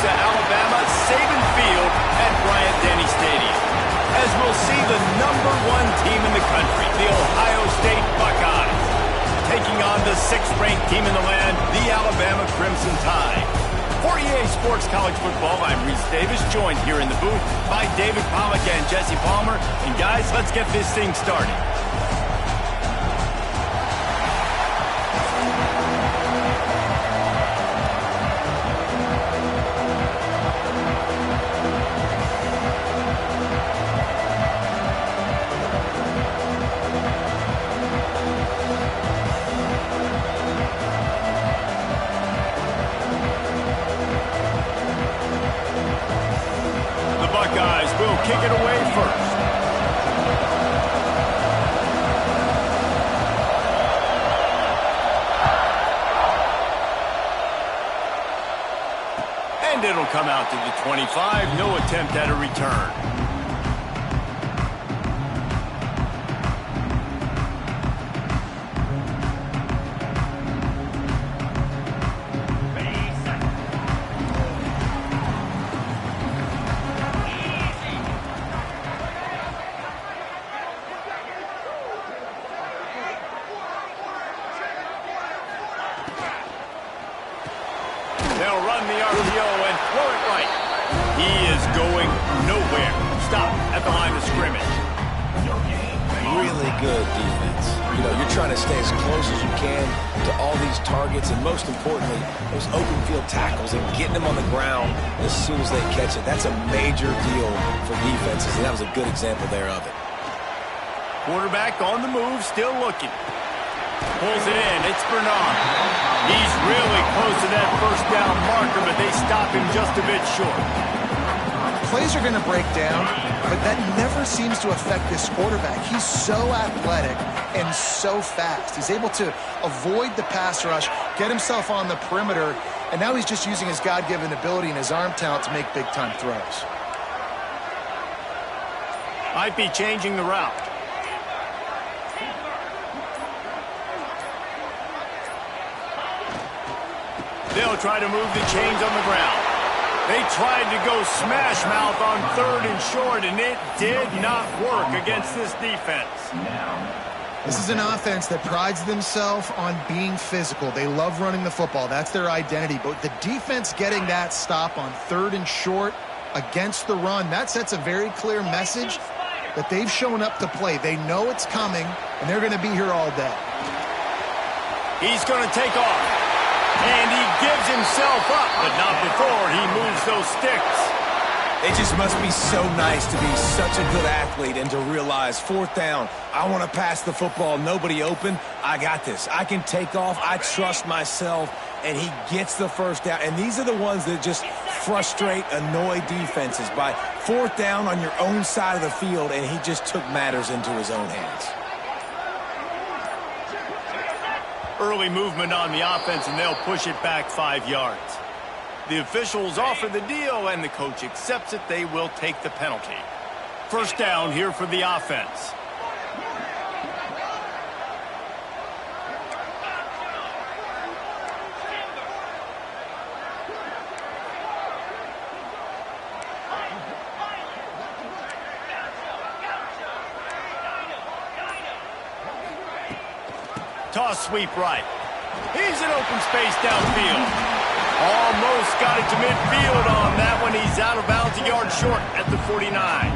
to Alabama Saban Field at Bryant-Denny Stadium, as we'll see the #1 team in the country, the Ohio State Buckeyes, taking on the 6th-ranked team in the land, the Alabama Crimson Tide. For EA Sports College Football, I'm Reese Davis, joined here in the booth by David Pollack and Jesse Palmer. And guys, let's get this thing started. Kick it away first. And it'll come out to the 25. No attempt at a return. They'll run the RPO and throw it right. He is going nowhere. Stop at the line of scrimmage. Really good defense. You know, you're trying to stay as close as you can to all these targets, and most importantly, those open field tackles and getting them on the ground as soon as they catch it. That's a major deal for defenses, and that was a good example there of it. Quarterback on the move, still looking. Pulls it in. It's Bernard. He's really close to that first down marker, but they stop him just a bit short. Plays are going to break down, but that never seems to affect this quarterback. He's so athletic and so fast. He's able to avoid the pass rush, get himself on the perimeter, and now he's just using his God-given ability and his arm talent to make big-time throws. Might be changing the route. They'll try to move the chains on the ground. They tried to go smash mouth on 3rd and short, and it did not work against this defense. This is an offense that prides themselves on being physical. They love running the football. That's their identity. But the defense getting that stop on 3rd and short against the run, that sets a very clear message that they've shown up to play. They know it's coming, and they're going to be here all day. He's going to take off. And he gives himself up, but not before he moves those sticks. It just must be so nice to be such a good athlete and to realize 4th down, I want to pass the football, nobody open, I got this. I can take off, I trust myself, and he gets the first down. And these are the ones that just frustrate, annoy defenses by 4th down on your own side of the field, and he just took matters into his own hands. Early movement on the offense, and they'll push it back 5 yards. The officials offer the deal, and the coach accepts it. They will take the penalty. First down here for the offense. Toss sweep right. He's in open space downfield. Almost got it to midfield on that one. He's out of bounds, a yard short at the 49.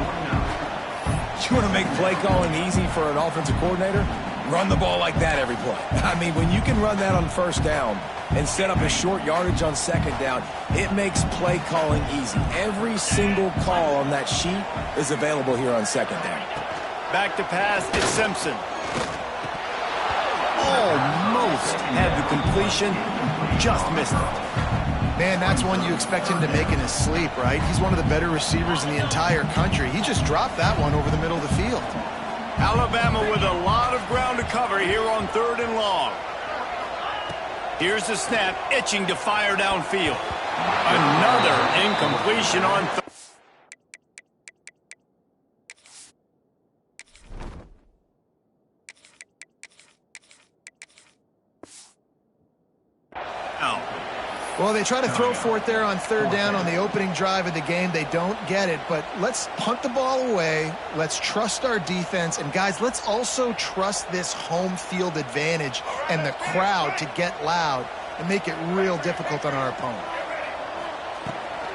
You want to make play calling easy for an offensive coordinator? Run the ball like that every play. I mean, when you can run that on 1st down and set up a short yardage on 2nd down, it makes play calling easy. Every single call on that sheet is available here on 2nd down. Back to pass, it's Simpson. Almost had the completion, just missed it. Man, that's one you expect him to make in his sleep, right? He's one of the better receivers in the entire country. He just dropped that one over the middle of the field. Alabama with a lot of ground to cover here on 3rd and long. Here's the snap, itching to fire downfield. Another incompletion on 3rd. Well, they try to throw for it there on third down on the opening drive of the game. They don't get it, but let's punt the ball away. Let's trust our defense. And, guys, let's also trust this home field advantage and the crowd to get loud and make it real difficult on our opponent.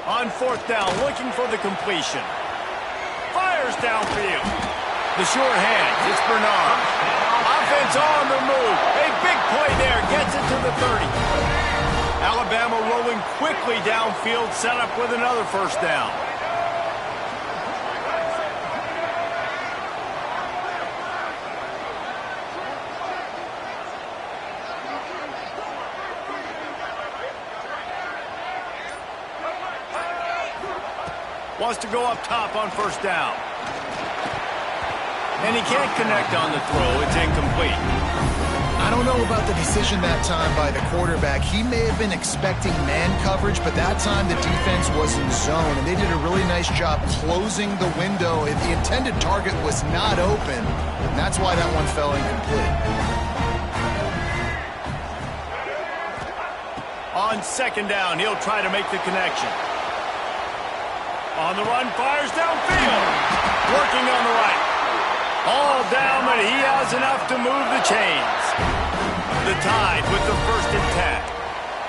On fourth down, looking for the completion. Fires downfield. The short hand. It's Bernard. Offense on the move. A big play there. Gets it to the 30. Alabama rolling quickly downfield, set up with another first down. Wants to go up top on first down. And he can't connect on the throw. It's incomplete. I don't know about the decision that time by the quarterback. He may have been expecting man coverage, but that time the defense was in zone, and they did a really nice job closing the window. The intended target was not open, and that's why that one fell incomplete. On second down, he'll try to make the connection. On the run, fires downfield. Working on the right. All down, but he has enough to move the chains. The Tide with the first and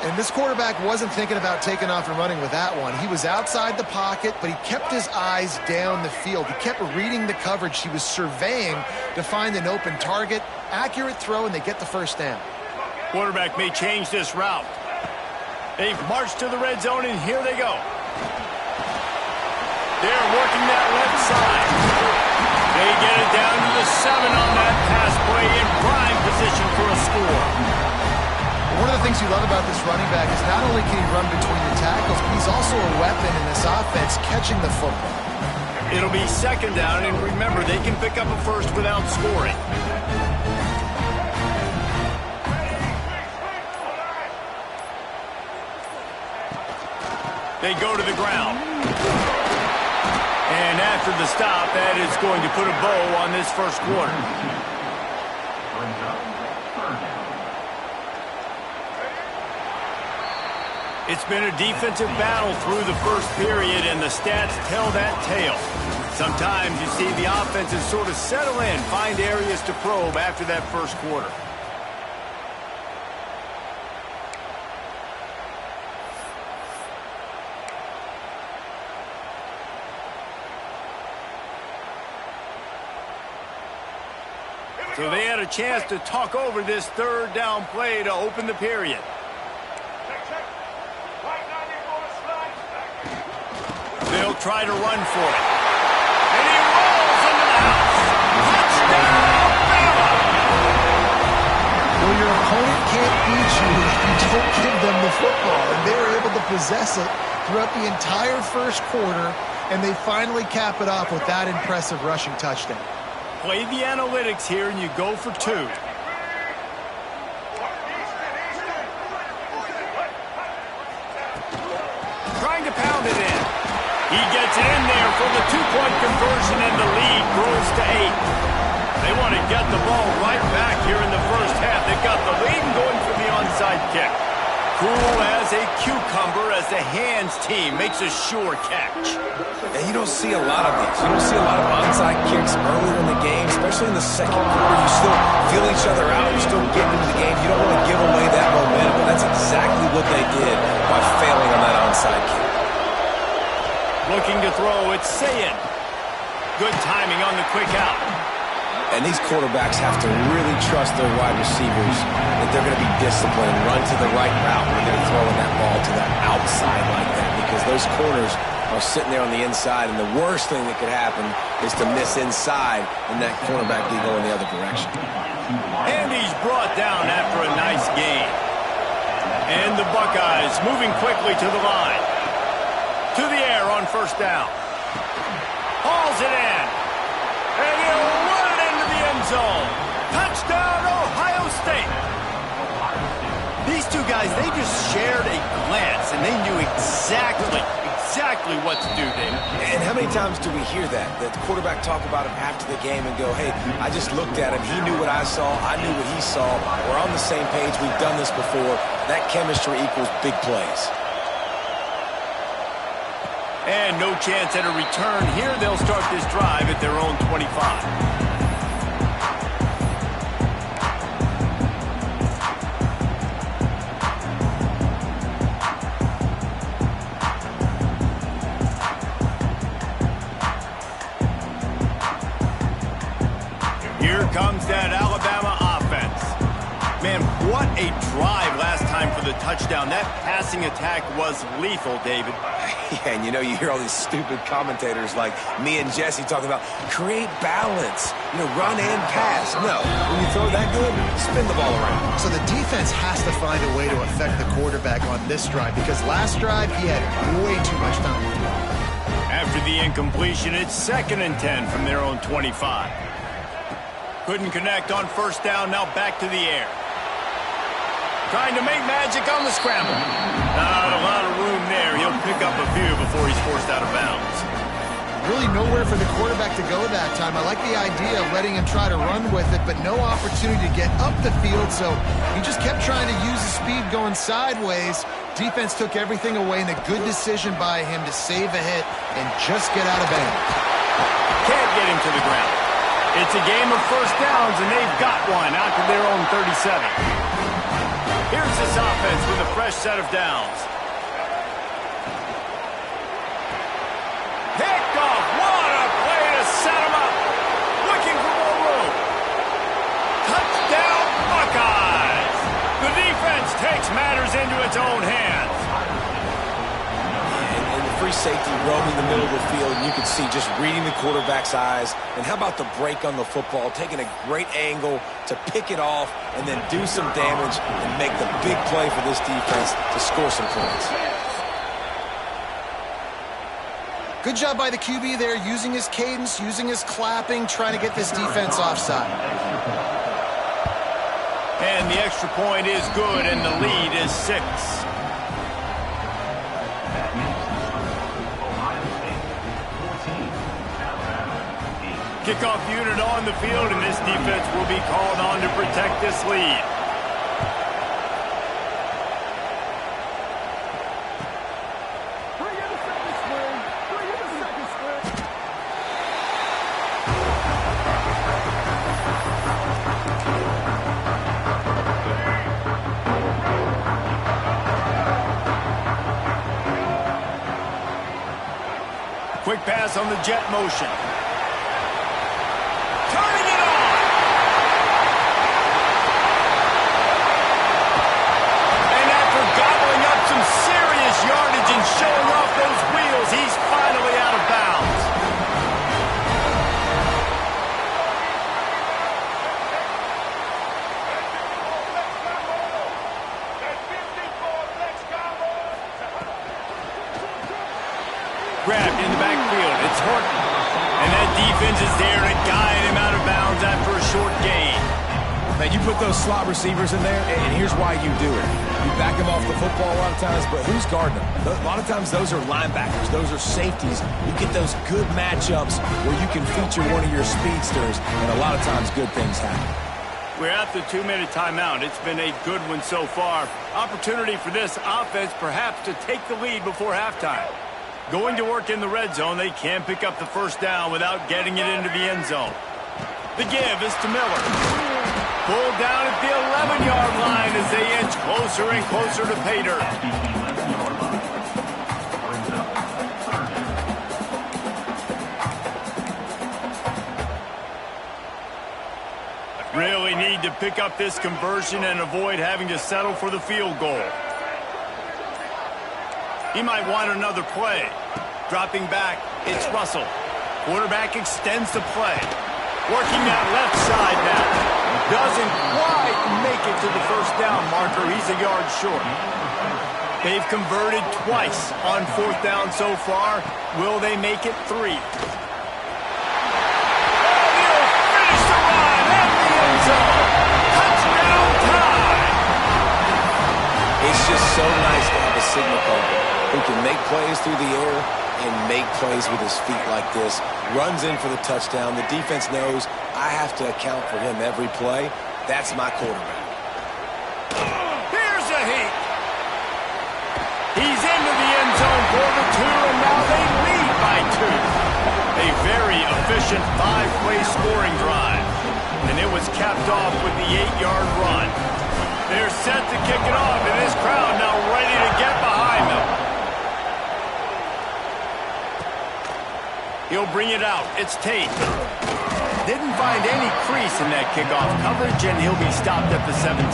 10. And this quarterback wasn't thinking about taking off and running with that one. He was outside the pocket, but he kept his eyes down the field. He kept reading the coverage. He was surveying to find an open target. Accurate throw, and they get the first down. Quarterback may change this route. They've marched to the red zone, and here they go. They're working that left side. They get it down to the 7 on that pass play in prime position for a score. One of the things you love about this running back is not only can he run between the tackles, but he's also a weapon in this offense catching the football. It'll be second down, and remember, they can pick up a first without scoring. They go to the ground. And after the stop, that is going to put a bow on this first quarter. It's been a defensive battle through the first period, and the stats tell that tale. Sometimes you see the offenses sort of settle in, find areas to probe after that first quarter. So they had a chance to talk over this third down play to open the period. They'll try to run for it. And he rolls into the house. Touchdown, Bama! Well, your opponent can't beat you if you don't give them the football. And they were able to possess it throughout the entire first quarter, and they finally cap it off with that impressive rushing touchdown. Play the analytics here, and you go for 2. Trying to pound it in. He gets it in there for the 2-point conversion, and the lead grows to 8. They want to get the ball right back here in the first half. They've got the lead and going for the onside kick. Cool as a cucumber as the hands team makes a sure catch. And you don't see a lot of these. You don't see a lot of onside kicks earlier in the game, especially in the second quarter. You still feel each other out. You're still getting into the game. You don't want to give away that momentum, but that's exactly what they did by failing on that onside kick. Looking to throw, it's Ncaa. Good timing on the quick out. And these quarterbacks have to really trust their wide receivers that they're going to be disciplined, run to the right route when they're throwing that ball to that outside like that, because those corners are sitting there on the inside, and the worst thing that could happen is to miss inside and that cornerback be going the other direction. And he's brought down after a nice gain. And the Buckeyes moving quickly to the line. To the air on first down. Hauls it in. And he'll run it into the end zone. Touchdown, Ohio State. These two guys, they just shared a glance, and they knew exactly what to do there. And how many times do we hear that? The quarterback talk about him after the game and go, hey, I just looked at him. He knew what I saw. I knew what he saw. We're on the same page. We've done this before. That chemistry equals big plays. And no chance at a return here. They'll start this drive at their own 25. Comes that Alabama offense. Man, what a drive last time for the touchdown. That passing attack was lethal, David. Yeah, and you know, you hear all these stupid commentators like me and Jesse talking about create balance, run and pass. No, when you throw that good, spin the ball around. So the defense has to find a way to affect the quarterback on this drive because last drive he had way too much time. After the incompletion, it's 2nd and 10 from their own 25. Couldn't connect on first down, now back to the air. Trying to make magic on the scramble. Not a lot of room there. He'll pick up a few before he's forced out of bounds. Really nowhere for the quarterback to go that time. I like the idea of letting him try to run with it, but no opportunity to get up the field, so he just kept trying to use the speed going sideways. Defense took everything away, and a good decision by him to save a hit and just get out of bounds. Can't get him to the ground. It's a game of first downs, and they've got one out to their own 37. Here's this offense with a fresh set of downs. Picked off. What a play to set him up. Looking for more room. Touchdown, Buckeyes. The defense takes matters into its own hands. Free safety roaming the middle of the field, and you can see just reading the quarterback's eyes. And how about the break on the football, taking a great angle to pick it off and then do some damage and make the big play for this defense to score some points. Good job by the QB there, using his cadence, using his clapping, trying to get this defense offside. And the extra point is good, and the lead is 6. Kickoff unit on the field, and this defense will be called on to protect this lead. Quick pass on the jet motion. Turning it on! And after gobbling up some serious yardage and showing off those wheels, he's finally out of bounds. Grabbed in the backfield. It's Horton. And that defense is there to guide him out of bounds after a short gain. Man, you put those slot receivers in there, and here's why you do it. You back them off the football a lot of times, but who's guarding them? A lot of times those are linebackers. Those are safeties. You get those good matchups where you can feature one of your speedsters, and a lot of times good things happen. We're at the 2-minute timeout. It's been a good one so far. Opportunity for this offense perhaps to take the lead before halftime. Going to work in the red zone, they can pick up the first down without getting it into the end zone. The give is to Miller. Pulled down at the 11-yard line as they inch closer and closer to pay dirt. Really need to pick up this conversion and avoid having to settle for the field goal. He might want another play. Dropping back, it's Russell. Quarterback extends the play. Working that left side now. Doesn't quite make it to the first down marker. He's a yard short. They've converted twice on fourth down so far. Will they make it 3? He'll finish the run at the end zone. Touchdown time! It's just so nice to have a signal caller who can make plays through the air and make plays with his feet like this. Runs in for the touchdown. The defense knows I have to account for him every play. That's my quarterback. Here's a heat. He's into the end zone for the 2, and now they lead by 2. A very efficient 5-play scoring drive. And it was capped off with the 8-yard run. They're set to kick it off, and this crowd now ready to get behind them. He'll bring it out. It's Tate. Didn't find any crease in that kickoff coverage, and he'll be stopped at the 17.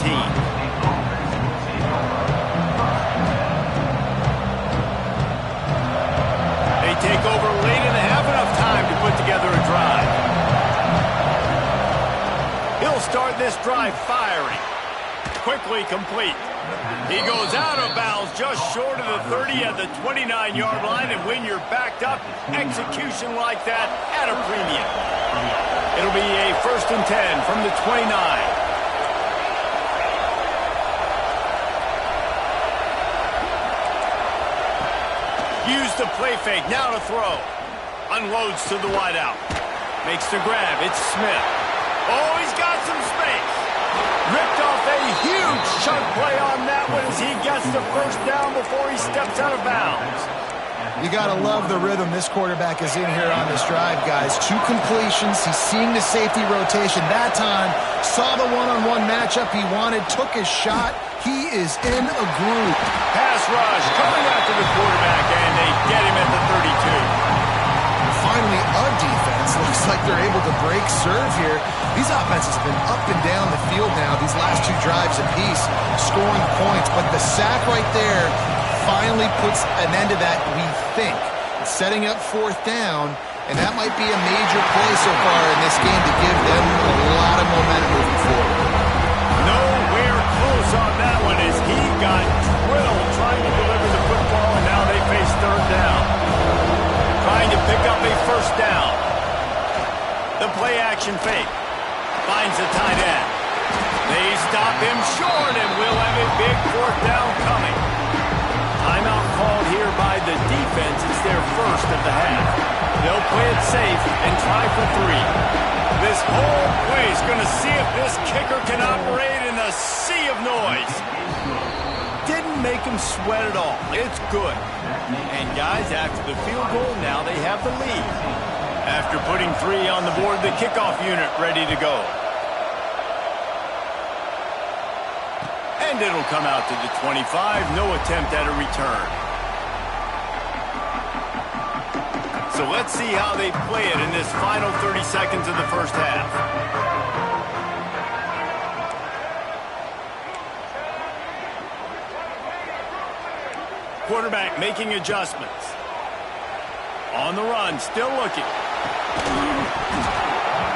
They take over late and have enough time to put together a drive. He'll start this drive firing. Quickly complete. He goes out of bounds just short of the 30 at the 29-yard line, and when you're backed up, execution like that at a premium. It'll be a 1st and 10 from the 29. Use the play fake, now to throw. Unloads to the wideout. Makes the grab, it's Smith. Oh, he's got some space. Ripped off a huge chunk play on that one as he gets the 1st down before he steps out of bounds. You got to love the rhythm this quarterback is in here on this drive, guys. 2 completions. He's seeing the safety rotation. That time, saw the one-on-one matchup he wanted, took his shot. He is in a groove. Pass rush coming after the quarterback, and they get him at the 32. Finally, a defense. Looks like they're able to break serve here. These offenses have been up and down the field now, these last 2 drives apiece, scoring points. But the sack right there finally puts an end to that, we think. It's setting up 4th down, and that might be a major play so far in this game to give them a lot of momentum moving forward. Nowhere close on that one as he got drilled trying to deliver the football, and now they face 3rd down. Trying to pick up a 1st down. The play action fake. Finds the tight end. They stop him short, and we'll have a big 4th down coming. Timeout called here by the defense. It's their 1st of the half. They'll play it safe and try for 3. This whole play is going to see if this kicker can operate in a sea of noise. Didn't make him sweat at all. It's good. And guys, after the field goal, now they have the lead. After putting 3 on the board, the kickoff unit ready to go. And it'll come out to the 25. No attempt at a return. So let's see how they play it in this final 30 seconds of the 1st half. Quarterback making adjustments. On the run, still looking.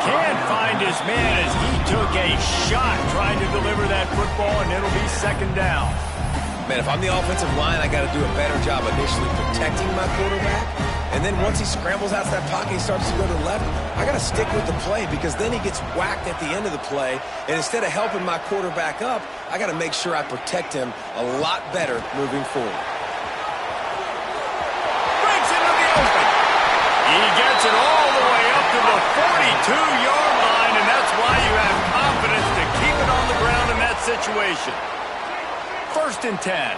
Can't find his man as he took a shot trying to deliver that football, and it'll be 2nd down. Man, if I'm the offensive line, I got to do a better job initially protecting my quarterback. And then once he scrambles out of that pocket, he starts to go to the left, I got to stick with the play because then he gets whacked at the end of the play. And instead of helping my quarterback up, I got to make sure I protect him a lot better moving forward. He gets it all the way up to the 42-yard line, and that's why you have confidence to keep it on the ground in that situation. 1st and 10.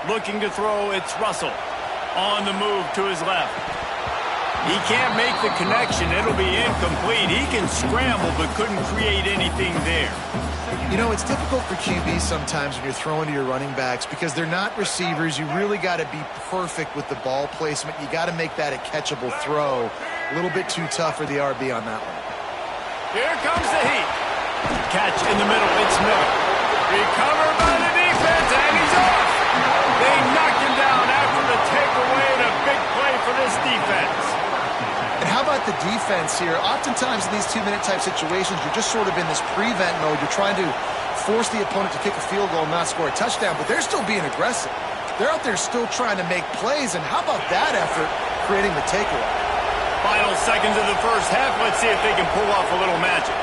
Looking to throw, it's Russell. On the move to his left. He can't make the connection. It'll be incomplete. He can scramble, but couldn't create anything there. You know, it's difficult for QBs sometimes when you're throwing to your running backs because they're not receivers. You really got to be perfect with the ball placement. You got to make that a catchable throw. A little bit too tough for the RB on that one. Here comes the heat. Catch in the middle. It's Miller. Recovered by the defense, and he's off. They knocked him down after the takeaway, and a big play for this defense. And how about the defense here? Oftentimes in these 2-minute type situations, you're just sort of in this prevent mode. You're trying to force the opponent to kick a field goal and not score a touchdown, but they're still being aggressive. They're out there still trying to make plays, and how about that effort creating the takeaway? Final seconds of the 1st half. Let's see if they can pull off a little magic.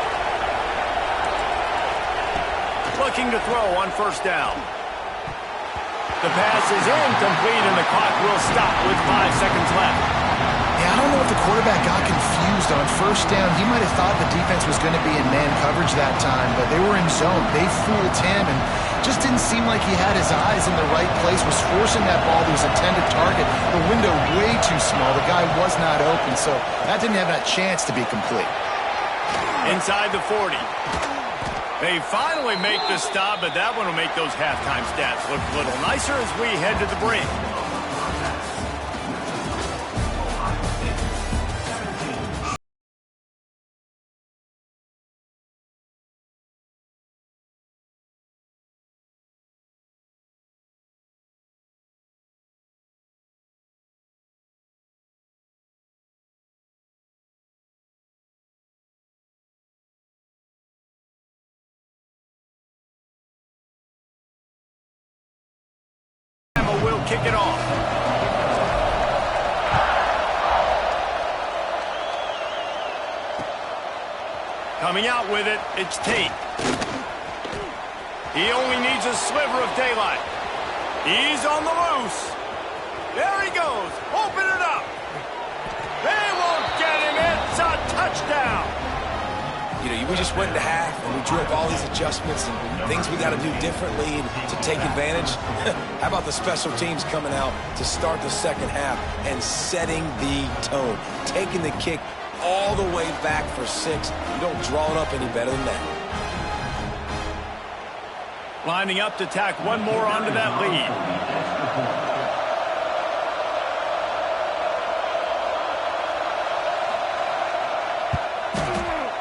looking to throw on first down. The pass is incomplete, and the clock will stop with 5 seconds left. Yeah, I don't know if the quarterback got confused on first down. He might have thought the defense was going to be in man coverage that time, but they were in zone. They fooled him, and just didn't seem like he had his eyes in the right place, was forcing that ball to his intended target. The window way too small. The guy was not open, so that didn't have that chance to be complete. Inside the 40. They finally make the stop, but that one will make those halftime stats look a little nicer as we head to the break. Will kick it off. Coming out with it, it's Tate. He only needs a sliver of daylight. He's on the loose. There he goes. Open it up. They won't get him. It's a touchdown. You know, we just went into half, and we drew up all these adjustments and things we got to do differently to take advantage. How about the special teams coming out to start the second half and setting the tone, taking the kick all the way back for 6. You don't draw it up any better than that. Lining up to tack one more onto that lead.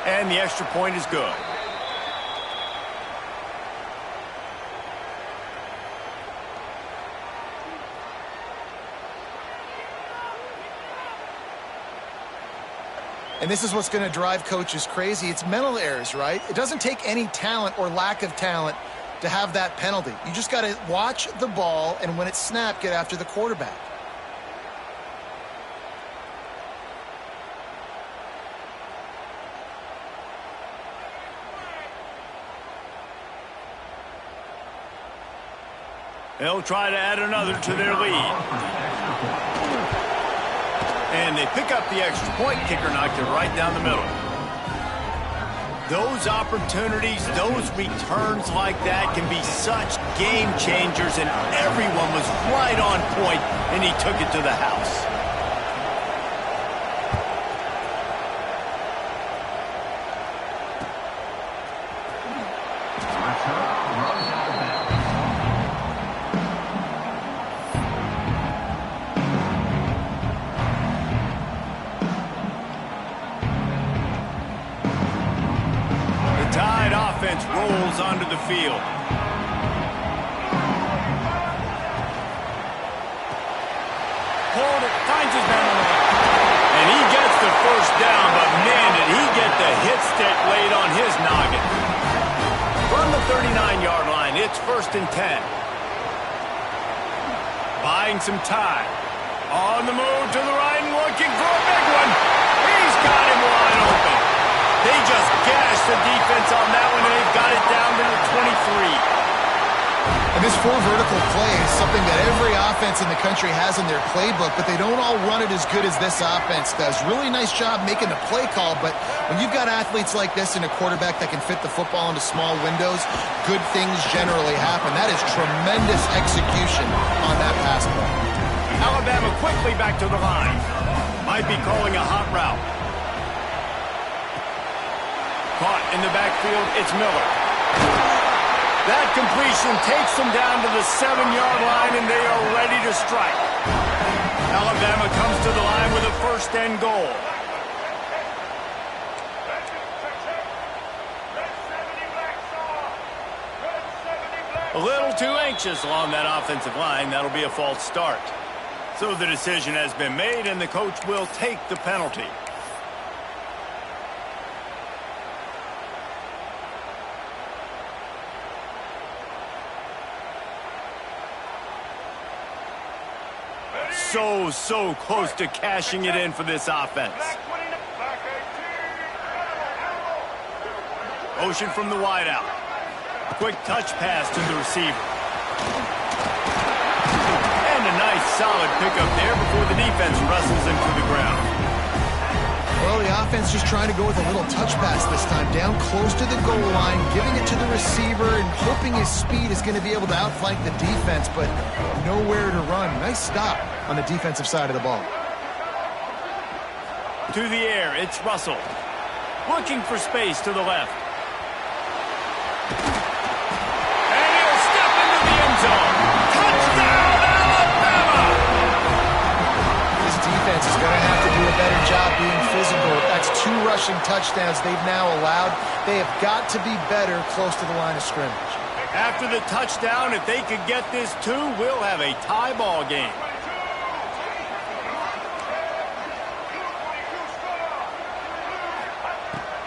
And the extra point is good. And this is what's going to drive coaches crazy. It's mental errors, right? It doesn't take any talent or lack of talent to have that penalty. You just got to watch the ball, and when it's snapped, get after the quarterback. They'll try to add another to their lead. And they pick up the extra point. Kicker knocked it right down the middle. Those opportunities, those returns like that can be such game changers, and everyone was right on point, and he took it to the house. Rolls onto the field. Hold it, finds his man on the line. And he gets the first down, but man, did he get the hit stick laid on his noggin. From the 39-yard line, it's 1st and 10. Buying some time. On the move to the right and looking for a big one. He's got him wide open. They just gashed the defense on that one, and they've got it down to the 23. And this 4 vertical play is something that every offense in the country has in their playbook, but they don't all run it as good as this offense does. Really nice job making the play call, but when you've got athletes like this and a quarterback that can fit the football into small windows, good things generally happen. That is tremendous execution on that pass play. Alabama quickly back to the line. Might be calling a hot route. Caught in the backfield, it's Miller. That completion takes them down to the 7-yard line, and they are ready to strike. Alabama comes to the line with a 1st and goal. A little too anxious along that offensive line. That'll be a false start. So the decision has been made, and the coach will take the penalty. So close to cashing it in for this offense. Motion from the wideout. Quick touch pass to the receiver. And a nice solid pickup there before the defense wrestles him to the ground. Well, the offense just trying to go with a little touch pass this time, down close to the goal line, giving it to the receiver and hoping his speed is going to be able to outflank the defense, but nowhere to run. Nice stop on the defensive side of the ball. To the air, it's Russell. Looking for space to the left. And he'll step into the end zone. Touchdown, Alabama! This defense is going to have to do a better job being physical. That's 2 rushing touchdowns they've now allowed. They have got to be better close to the line of scrimmage. After the touchdown, if they could get this 2, we'll have a tie ball game.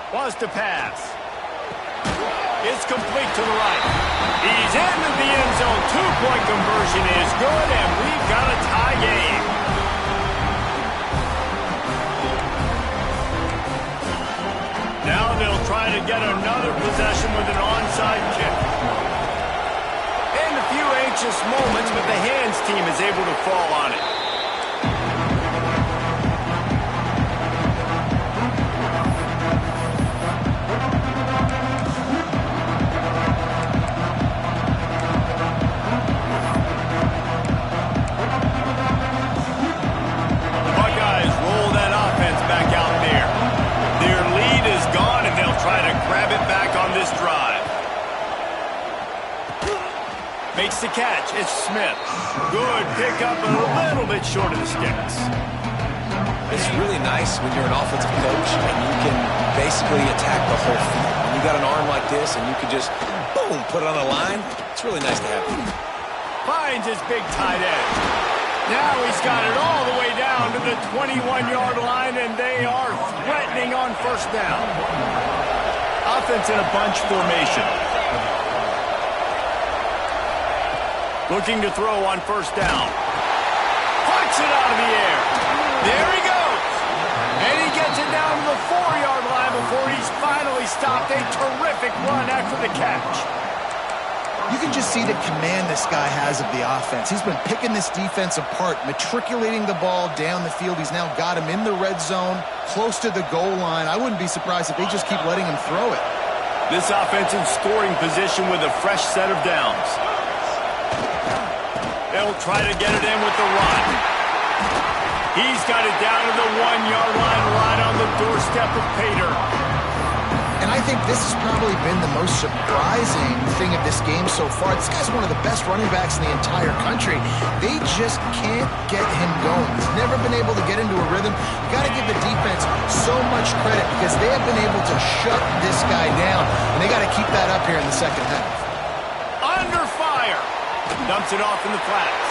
Wants to pass. It's complete to the right. He's into the end zone. 2-point conversion is good, and we've got a tie game. Now they'll try to get another possession with an onside kick. And a few anxious moments, but the hands team is able to fall on it. Makes the catch. It's Smith. Good pickup, a little bit short of the sticks. It's really nice when you're an offensive coach and you can basically attack the whole field. When you got an arm like this and you can just, boom, put it on the line, it's really nice to have. Finds his big tight end. Now he's got it all the way down to the 21-yard line, and they are threatening on first down. Offense in a bunch formation. Looking to throw on first down. Puts it out of the air. There he goes. And he gets it down to the 4-yard line before he's finally stopped. A terrific run after the catch. You can just see the command this guy has of the offense. He's been picking this defense apart, matriculating the ball down the field. He's now got him in the red zone, close to the goal line. I wouldn't be surprised if they just keep letting him throw it. This offense in scoring position with a fresh set of downs. They'll try to get it in with the run. He's got it down to the 1-yard line, right on the doorstep of Pater. And I think this has probably been the most surprising thing of this game so far. This guy's one of the best running backs in the entire country. They just can't get him going. He's never been able to get into a rhythm. You got to give the defense so much credit because they have been able to shut this guy down. And they got to keep that up here in the second half. Under fire. Dumps it off in the flats.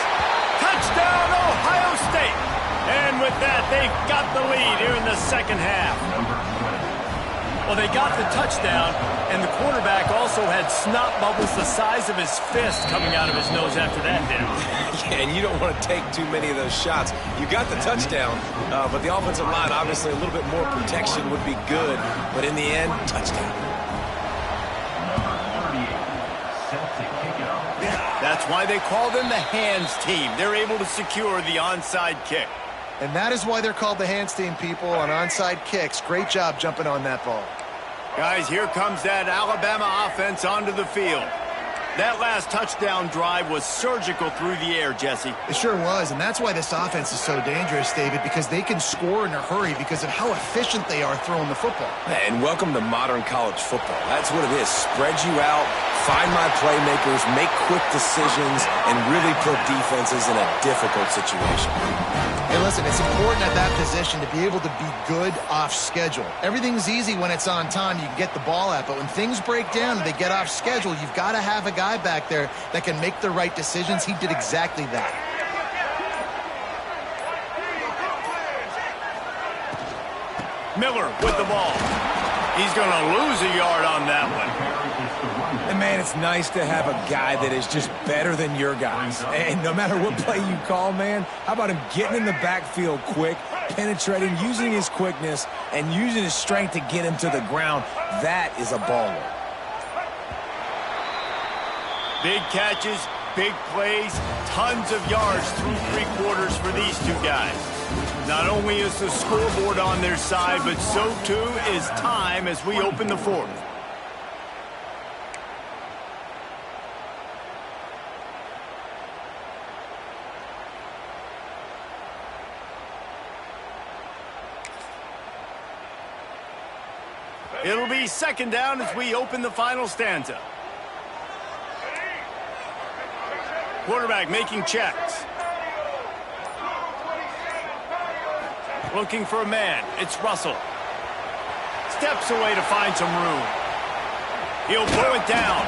Touchdown, Ohio State. And with that, they've got the lead here in the second half. Well, they got the touchdown, and the quarterback also had snot bubbles the size of his fist coming out of his nose after that hit. Yeah, and you don't want to take too many of those shots. You got the touchdown, but the offensive line, obviously, a little bit more protection would be good. But in the end, touchdown. That's why they call them the hands team. They're able to secure the onside kick. And that is why they're called the hands team, people, on onside kicks. Great job jumping on that ball. Guys, here comes that Alabama offense onto the field. That last touchdown drive was surgical through the air, Jesse. It sure was, and that's why this offense is so dangerous, David, because they can score in a hurry because of how efficient they are throwing the football. And welcome to modern college football. That's what it is. Spread you out, find my playmakers, make quick decisions, and really put defenses in a difficult situation. Hey, listen, it's important at that position to be able to be good off schedule. Everything's easy when it's on time. You can get the ball out, but when things break down and they get off schedule, you've got to have a guy back there that can make the right decisions. He did exactly that. Miller with the ball. He's going to lose a yard on that one. And, man, it's nice to have a guy that is just better than your guys. And no matter what play you call, man, how about him getting in the backfield quick, penetrating, using his quickness, and using his strength to get him to the ground? That is a baller. Big catches, big plays, tons of yards through 3 quarters for these two guys. Not only is the scoreboard on their side, but so too is time as we open the fourth. It'll be second down as we open the final stanza. Quarterback making checks. Looking for a man. It's Russell. Steps away to find some room. He'll blow it down.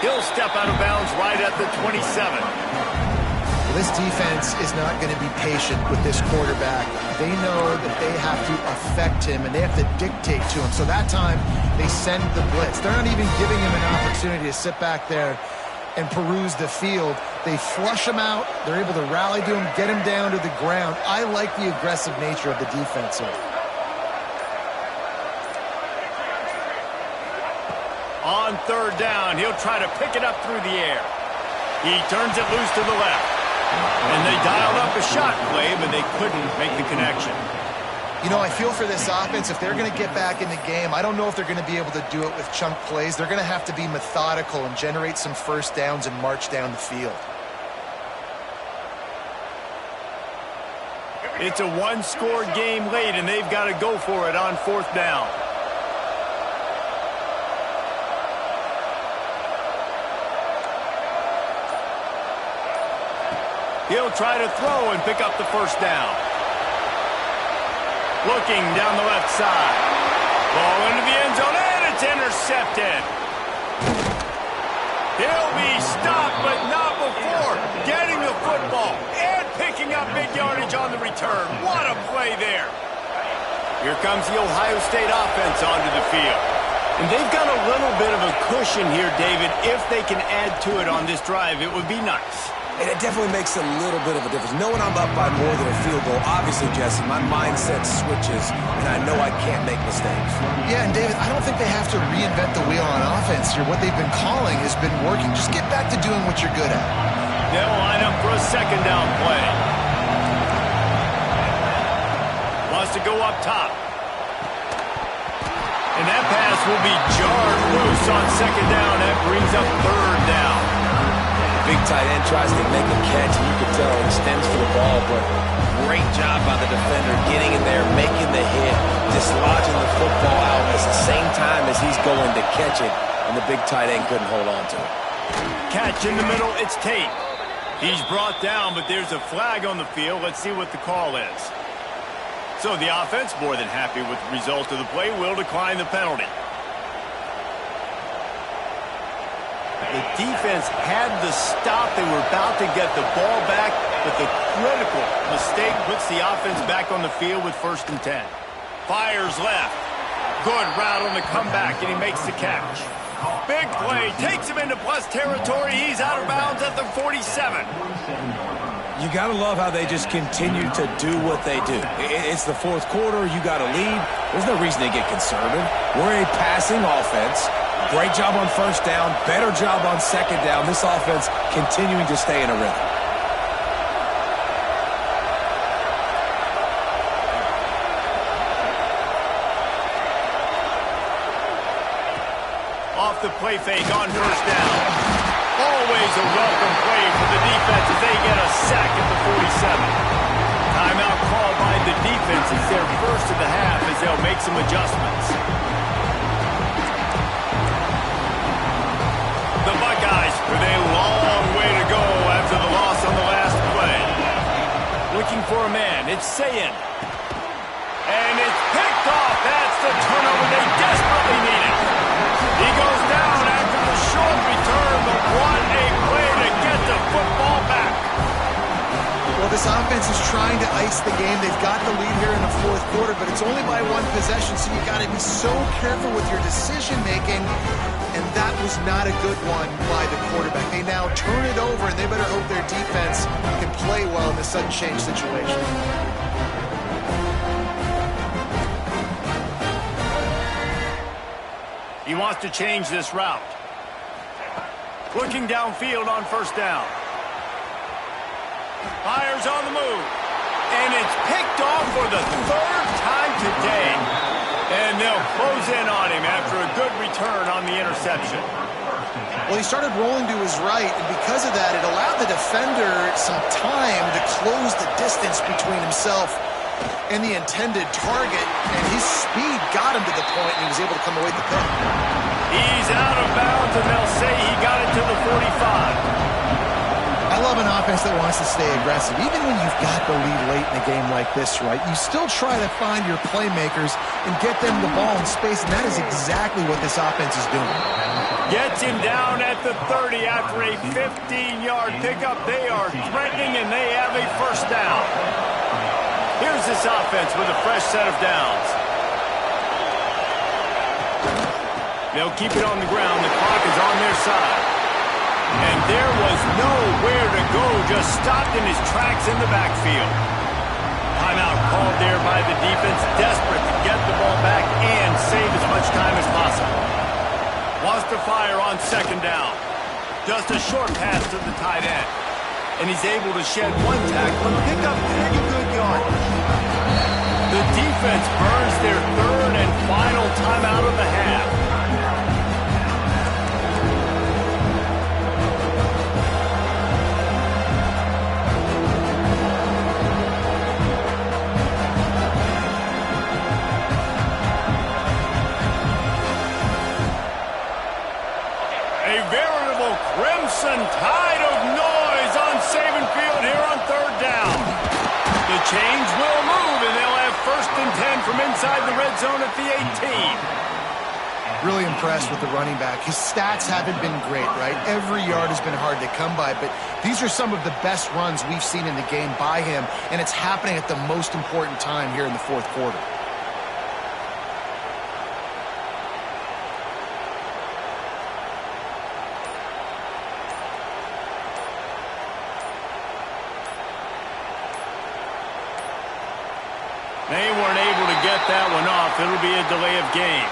He'll step out of bounds right at the 27. Well, this defense is not going to be patient with this quarterback. They know that they have to affect him, and they have to dictate to him. So that time, they send the blitz. They're not even giving him an opportunity to sit back there and peruse the field. They flush him out. They're able to rally to him, get him down to the ground. I like the aggressive nature of the defense here. On third down, he'll try to pick it up through the air. He turns it loose to the left. And they dialed up a shot play, but they couldn't make the connection. You know, I feel for this offense, if they're going to get back in the game, I don't know if they're going to be able to do it with chunk plays. They're going to have to be methodical and generate some first downs and march down the field. It's a one-score game late, and they've got to go for it on fourth down. He'll try to throw and pick up the first down. Looking down the left side. Ball into the end zone, and it's intercepted. He'll be stopped, but not before getting the football and picking up big yardage on the return. What a play there. Here comes the Ohio State offense onto the field. And they've got a little bit of a cushion here, David. If they can add to it on this drive, it would be nice. And it definitely makes a little bit of a difference. Knowing I'm up by more than a field goal, obviously, Jesse, my mindset switches, and I know I can't make mistakes. Yeah, and David, I don't think they have to reinvent the wheel on offense here. What they've been calling has been working. Just get back to doing what you're good at. They'll line up for a second down play. Wants to go up top. And that pass will be jarred loose on second down. That brings up third down. Big tight end tries to make a catch, and you can tell it extends for the ball, but great job by the defender getting in there, making the hit, dislodging the football out at the same time as he's going to catch it, and the big tight end couldn't hold on to it. Catch in the middle, it's Tate. He's brought down, but there's a flag on the field. Let's see what the call is. So the offense, more than happy with the result of the play, will decline the penalty. The defense had the stop. They were about to get the ball back, but the critical mistake puts the offense back on the field with 1st and 10. Fires left. Good route on the comeback, and he makes the catch. Big play. Takes him into plus territory. He's out of bounds at the 47. You got to love how they just continue to do what they do. It's the fourth quarter. You got to lead. There's no reason to get conservative. We're a passing offense. Great job on first down, better job on second down. This offense continuing to stay in a rhythm. Off the play fake on first down. Always a welcome play for the defense as they get a sack at the 47. Timeout called by the defense. It's their first of the half as they'll make some adjustments. The Buckeyes with a long way to go after the loss on the last play. Looking for a man. It's Ncaa. And it's picked off. That's the turnover they desperately needed. He goes down after the short return, but what a play to get the football back. Well, this offense is trying to ice the game. They've got the lead here in the fourth quarter, but it's only by 1 possession, so you got to be so careful with your decision-making. And that was not a good one by the quarterback. They now turn it over, and they better hope their defense can play well in this sudden change situation. He wants to change this route. Looking downfield on first down. Fires on the move. And it's picked off for the third time today. And they'll close in on him after a good return on the interception. Well, he started rolling to his right, and because of that, it allowed the defender some time to close the distance between himself and the intended target, and his speed got him to the point, and he was able to come away with the pick. He's out of bounds, and they'll say he got it to the 45. I love an offense that wants to stay aggressive. Even when you've got the lead late in a game like this, right, you still try to find your playmakers and get them the ball in space, and that is exactly what this offense is doing. Gets him down at the 30 after a 15-yard pickup. They are threatening, and they have a first down. Here's this offense with a fresh set of downs. They'll keep it on the ground. The clock is on their side. And there was nowhere to go, just stopped in his tracks in the backfield. Timeout called there by the defense, desperate to get the ball back and save as much time as possible. Wants to fire on second down. Just a short pass to the tight end. And he's able to shed one tackle and pick up pretty good yardage. The defense burns their third and final timeout of the half. A veritable crimson tide of noise on Saban Field here on third down. The chains will move, and they'll have first and 10 from inside the red zone at the 18. Really impressed with the running back. His stats haven't been great, right? Every yard has been hard to come by, but these are some of the best runs we've seen in the game by him, and it's happening at the most important time here in the fourth quarter. They weren't able to get that one off. It'll be a delay of game.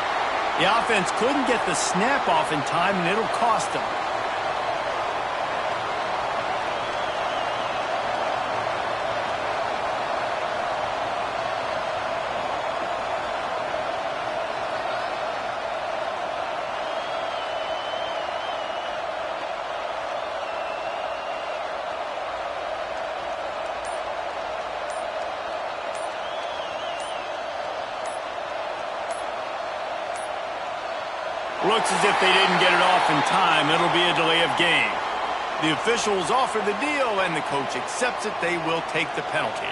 The offense couldn't get the snap off in time, and it'll cost them. Looks as if they didn't get it off in time. It'll be a delay of game. The officials offer the deal, and the coach accepts it. They will take the penalty.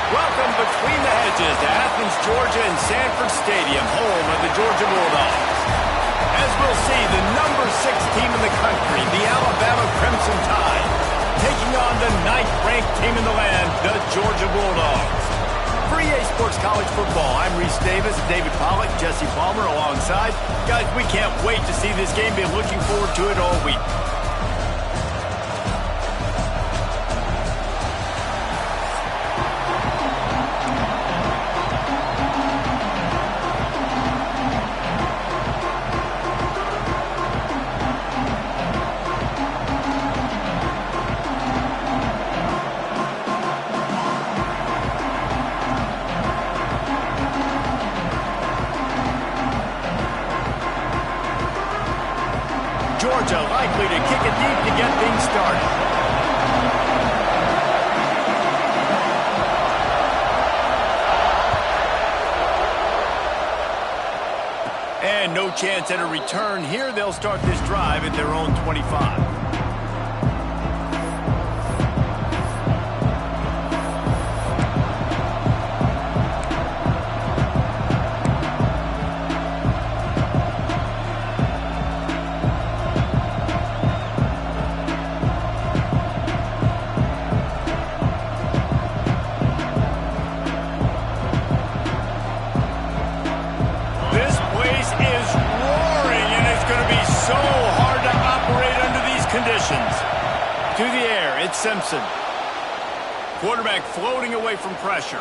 Welcome between the hedges to Athens, Georgia and Sanford Stadium, home of the Georgia Bulldogs. As we'll see, the number 6 team in the country, the Alabama Crimson Tide, taking on the 9th-ranked team in the land, the Georgia Bulldogs. For EA Sports College Football, I'm Reese Davis, David Pollack, Jesse Palmer alongside. Guys, we can't wait to see this game. Been looking forward to it all week. Georgia likely to kick it deep to get the chance at a return. Here they'll start this drive at their own 25. To the air, it's Simpson. Quarterback floating away from pressure.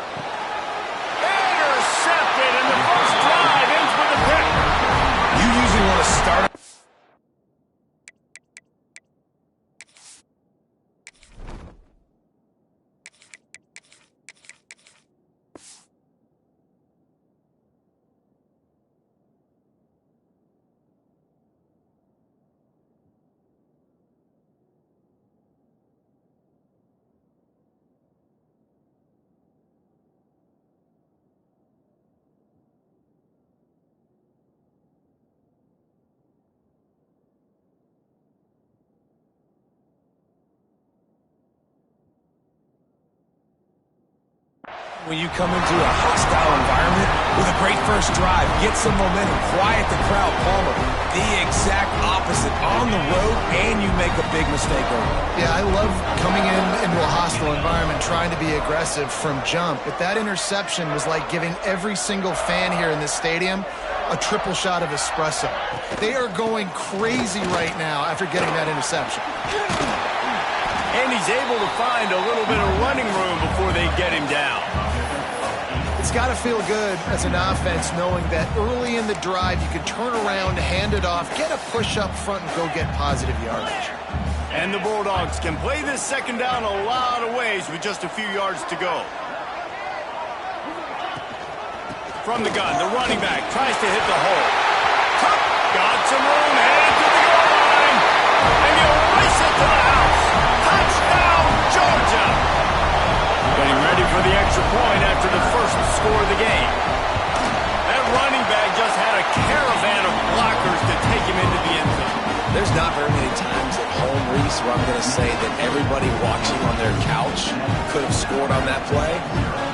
Intercepted, and the first drive ends with a pick. You usually want to start. When you come into a hostile environment with a great first drive, get some momentum, quiet the crowd, Palmer. The exact opposite on the road, and you make a big mistake over it. Yeah, I love coming into a hostile environment, trying to be aggressive from jump, but that interception was like giving every single fan here in this stadium a triple shot of espresso. They are going crazy right now after getting that interception. And he's able to find a little bit of running room before they get him down. It's got to feel good as an offense knowing that early in the drive you can turn around, hand it off, get a push up front, and go get positive yardage. And the Bulldogs can play this second down a lot of ways with just a few yards to go. From the gun, the running back tries to hit the hole. Got some room, headed to the goal line. And he'll race it to the house. Touchdown, Georgia! Getting ready for the extra point after the first score of the game. That running back just had a caravan of blockers to take him into the end zone. There's not very many times at home, Reese, where I'm going to say that everybody watching on their couch could have scored on that play.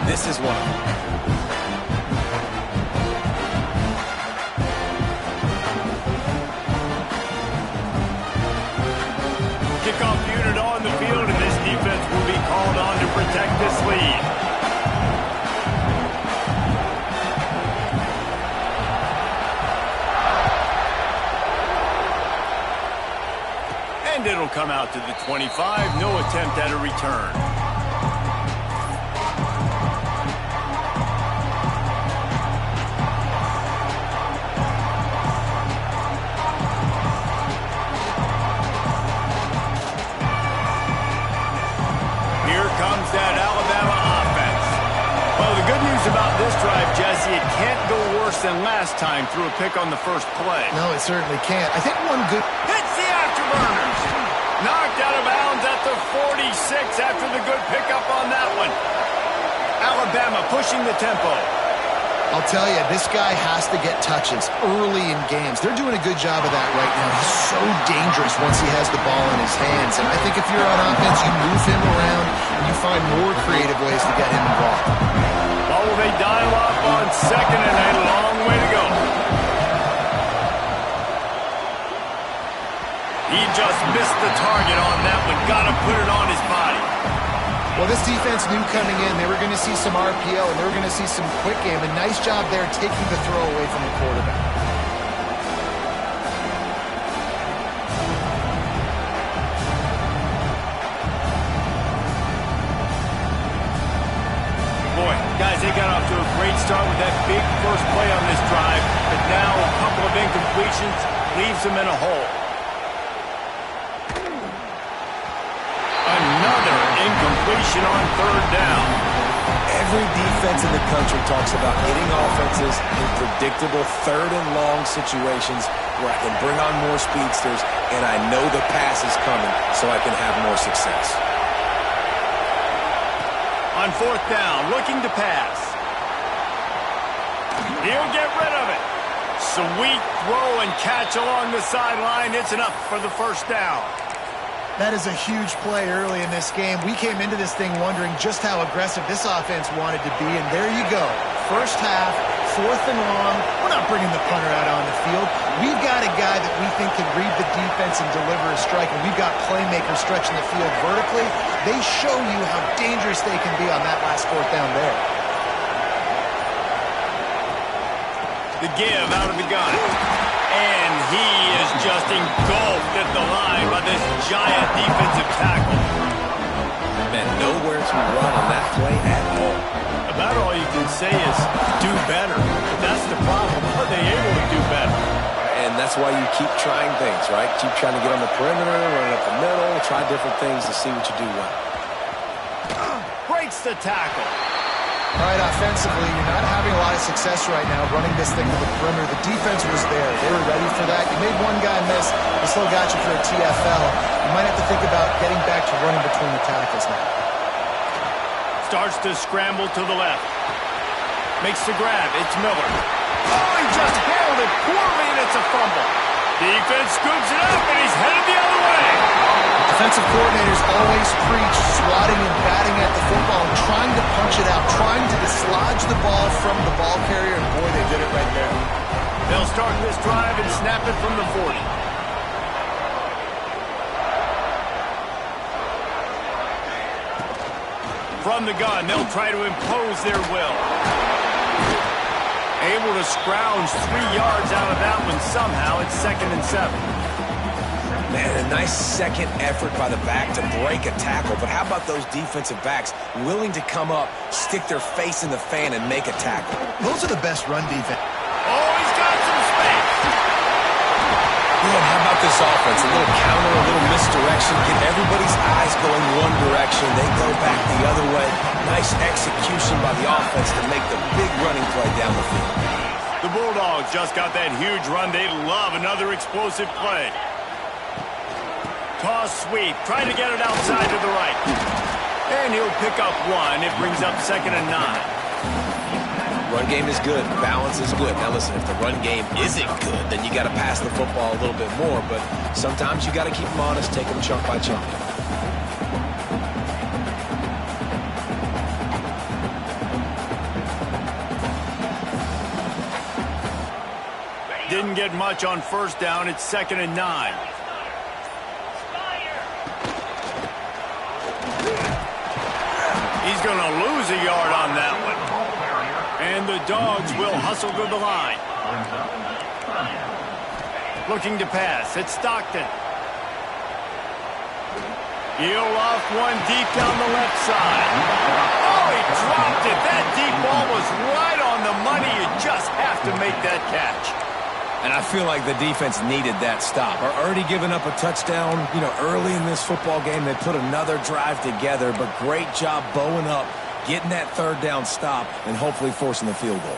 This is one of them. Kickoff unit on the field, and this defense will be called on to protect this lead. And it'll come out to the 25. No attempt at a return. That Alabama offense. Well, the good news about this drive, Jesse, it can't go worse than last time through a pick on the first play. No, it certainly can't. I think one good... Hits the afterburners. Knocked out of bounds at the 46 after the good pickup on that one. Alabama pushing the tempo. I'll tell you, this guy has to get touches early in games. They're doing a good job of that right now. He's so dangerous once he has the ball in his hands. And I think if you're on offense, you move him around and you find more creative ways to get him involved. Oh, they dial up on second and a long way to go. He just missed the target on that one. Got to put it on his body. Well, this defense knew coming in they were going to see some RPO and they were going to see some quick game. A nice job there taking the throw away from the quarterback. Boy, guys, they got off to a great start with that big first play on this drive. But now a couple of incompletions leaves them in a hole. Another incompletion on third down. Every defense in the country talks about hitting offenses in predictable third and long situations where I can bring on more speedsters and I know the pass is coming so I can have more success. On fourth down, looking to pass. He'll get rid of it. sweet throw and catch along the sideline. It's enough for the first down. That is a huge play early in this game. We came into this thing wondering just how aggressive this offense wanted to be, and there you go. First half, 4th and long. We're not bringing the punter out on the field. We've got a guy that we think can read the defense and deliver a strike, and we've got playmakers stretching the field vertically. They show you how dangerous they can be on that last 4th down there. The give out of the gun. And he is just engulfed at the line by this giant defensive tackle. Man, nowhere to run on that play at all. About all you can say is do better. That's the problem. Are they able to do better? And that's why you keep trying things, right? Keep trying to get on the perimeter, run up the middle, try different things to see what you do well. Breaks the tackle. All right, offensively, you're not having a lot of success right now running this thing to the perimeter. The defense was there. They were ready for that. You made one guy miss. They still got you for a TFL. You might have to think about getting back to running between the tackles now. Starts to scramble to the left. Makes the grab. It's Miller. Oh, he just handled it poorly, and it's a fumble. Defense scoops it up, and he's headed the other way. Defensive coordinators always preach swatting and batting at the football and trying to punch it out, trying to dislodge the ball from the ball carrier, and boy, they did it right there. They'll start this drive and snap it from the 40. From the gun, they'll try to impose their will. Able to scrounge 3 yards out of that one somehow. It's 2nd and 7. Man, a nice second effort by the back to break a tackle. But how about those defensive backs willing to come up, stick their face in the fan, and make a tackle? Those are the best run defense. Oh, he's got some space. Yeah, how about this offense? A little counter, a little misdirection. Get everybody's eyes going one direction. They go back the other way. Nice execution by the offense to make the big running play down the field. The Bulldogs just got that huge run. They love another explosive play. Toss sweep. Trying to get it outside to the right. And he'll pick up 1. It brings up 2nd and 9. Run game is good. Balance is good. Now listen, if the run game isn't good, then you got to pass the football a little bit more. But sometimes you got to keep them honest, take them chunk by chunk. Didn't get much on 1st down. It's 2nd and 9. He's going to lose a yard on that one. And the Dogs will hustle to the line. Looking to pass. It's Stockton. He'll off one deep down the left side. Oh, he dropped it. That deep ball was right on the money. You just have to make that catch. And I feel like the defense needed that stop. Are already giving up a touchdown, early in this football game. They put another drive together, but great job bowing up, getting that 3rd down stop, and hopefully forcing the field goal.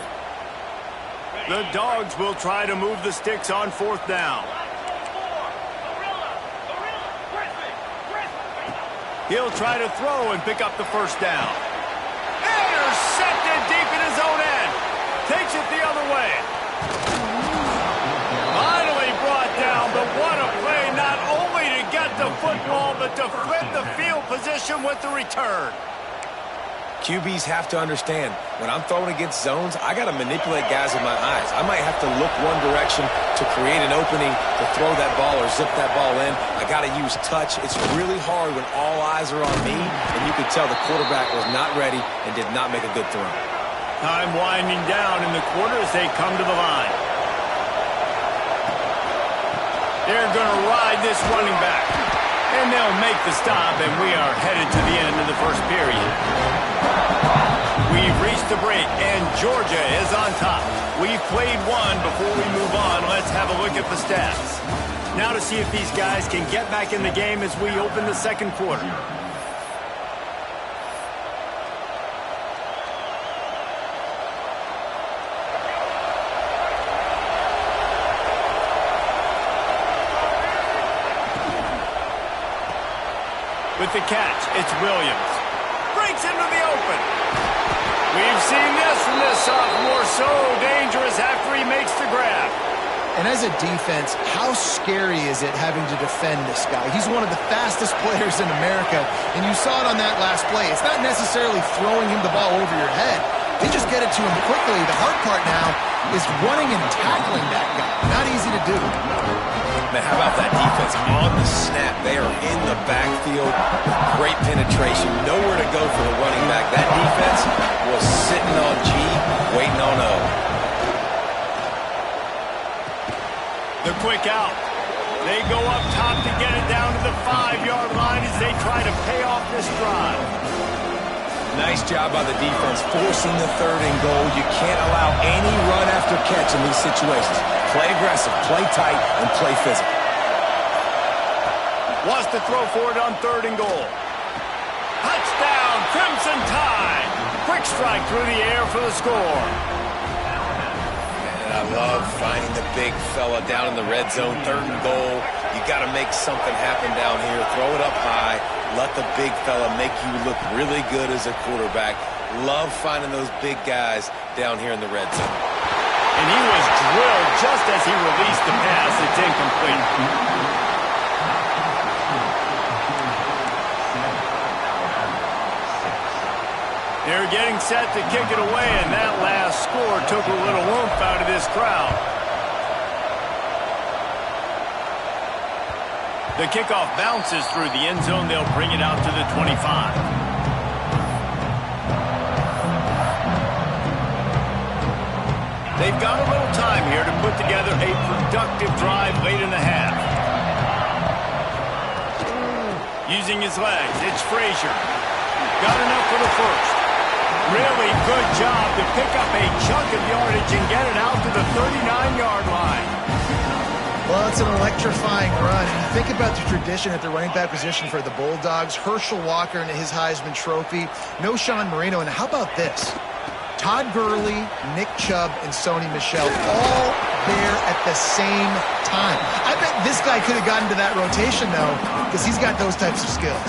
The Dogs will try to move the sticks on 4th down. He'll try to throw and pick up the 1st down. Intercepted deep in his own end. Takes it the other way. Finally brought down, but what a play, not only to get the football, but to flip the field position with the return. QBs have to understand, when I'm throwing against zones, I got to manipulate guys with my eyes. I might have to look one direction to create an opening to throw that ball or zip that ball in. I got to use touch. It's really hard when all eyes are on me, and you could tell the quarterback was not ready and did not make a good throw. Time winding down in the quarter as they come to the line. They're going to ride this running back. And they'll make the stop, and we are headed to the end of the 1st period. We've reached the break, and Georgia is on top. We've played 1 before we move on. Let's have a look at the stats. Now to see if these guys can get back in the game as we open the 2nd quarter. With the catch, it's Williams. Breaks into the open. We've seen this from this sophomore, so dangerous after he makes the grab. And as a defense, how scary is it having to defend this guy? He's one of the fastest players in America, and you saw it on that last play. It's not necessarily throwing him the ball over your head. They just get it to him quickly. The hard part now is running and tackling that guy. Not easy to do. Man, how about that defense on the snap? They are in the backfield. Great penetration. Nowhere to go for the running back. That defense was sitting on G, waiting on O. The quick out. They go up top to get it down to the 5-yard line as they try to pay off this drive. Nice job by the defense forcing the 3rd and goal. You can't allow any run after catch in these situations. Play aggressive, play tight, and play physical. Wants to throw for it on 3rd and goal. Touchdown, Crimson Tide. Quick strike through the air for the score. And I love finding the big fella down in the red zone, 3rd and goal. You got to make something happen down here. Throw it up high. Let the big fella make you look really good as a quarterback. Love finding those big guys down here in the red zone. And he was drilled just as he released the pass. It's incomplete. They're getting set to kick it away, and that last score took a little oomph out of this crowd. The kickoff bounces through the end zone. They'll bring it out to the 25. They've got a little time here to put together a productive drive late in the half. Using his legs, it's Frazier. Got enough for the first. Really good job to pick up a chunk of yardage and get it out to the 39-yard line. Well, it's an electrifying run. And you think about the tradition at the running back position for the Bulldogs. Herschel Walker and his Heisman Trophy. No Sean Marino. And how about this? Todd Gurley, Nick Chubb, and Sony Michel all there at the same time. I bet this guy could have gotten to that rotation, though, because he's got those types of skills.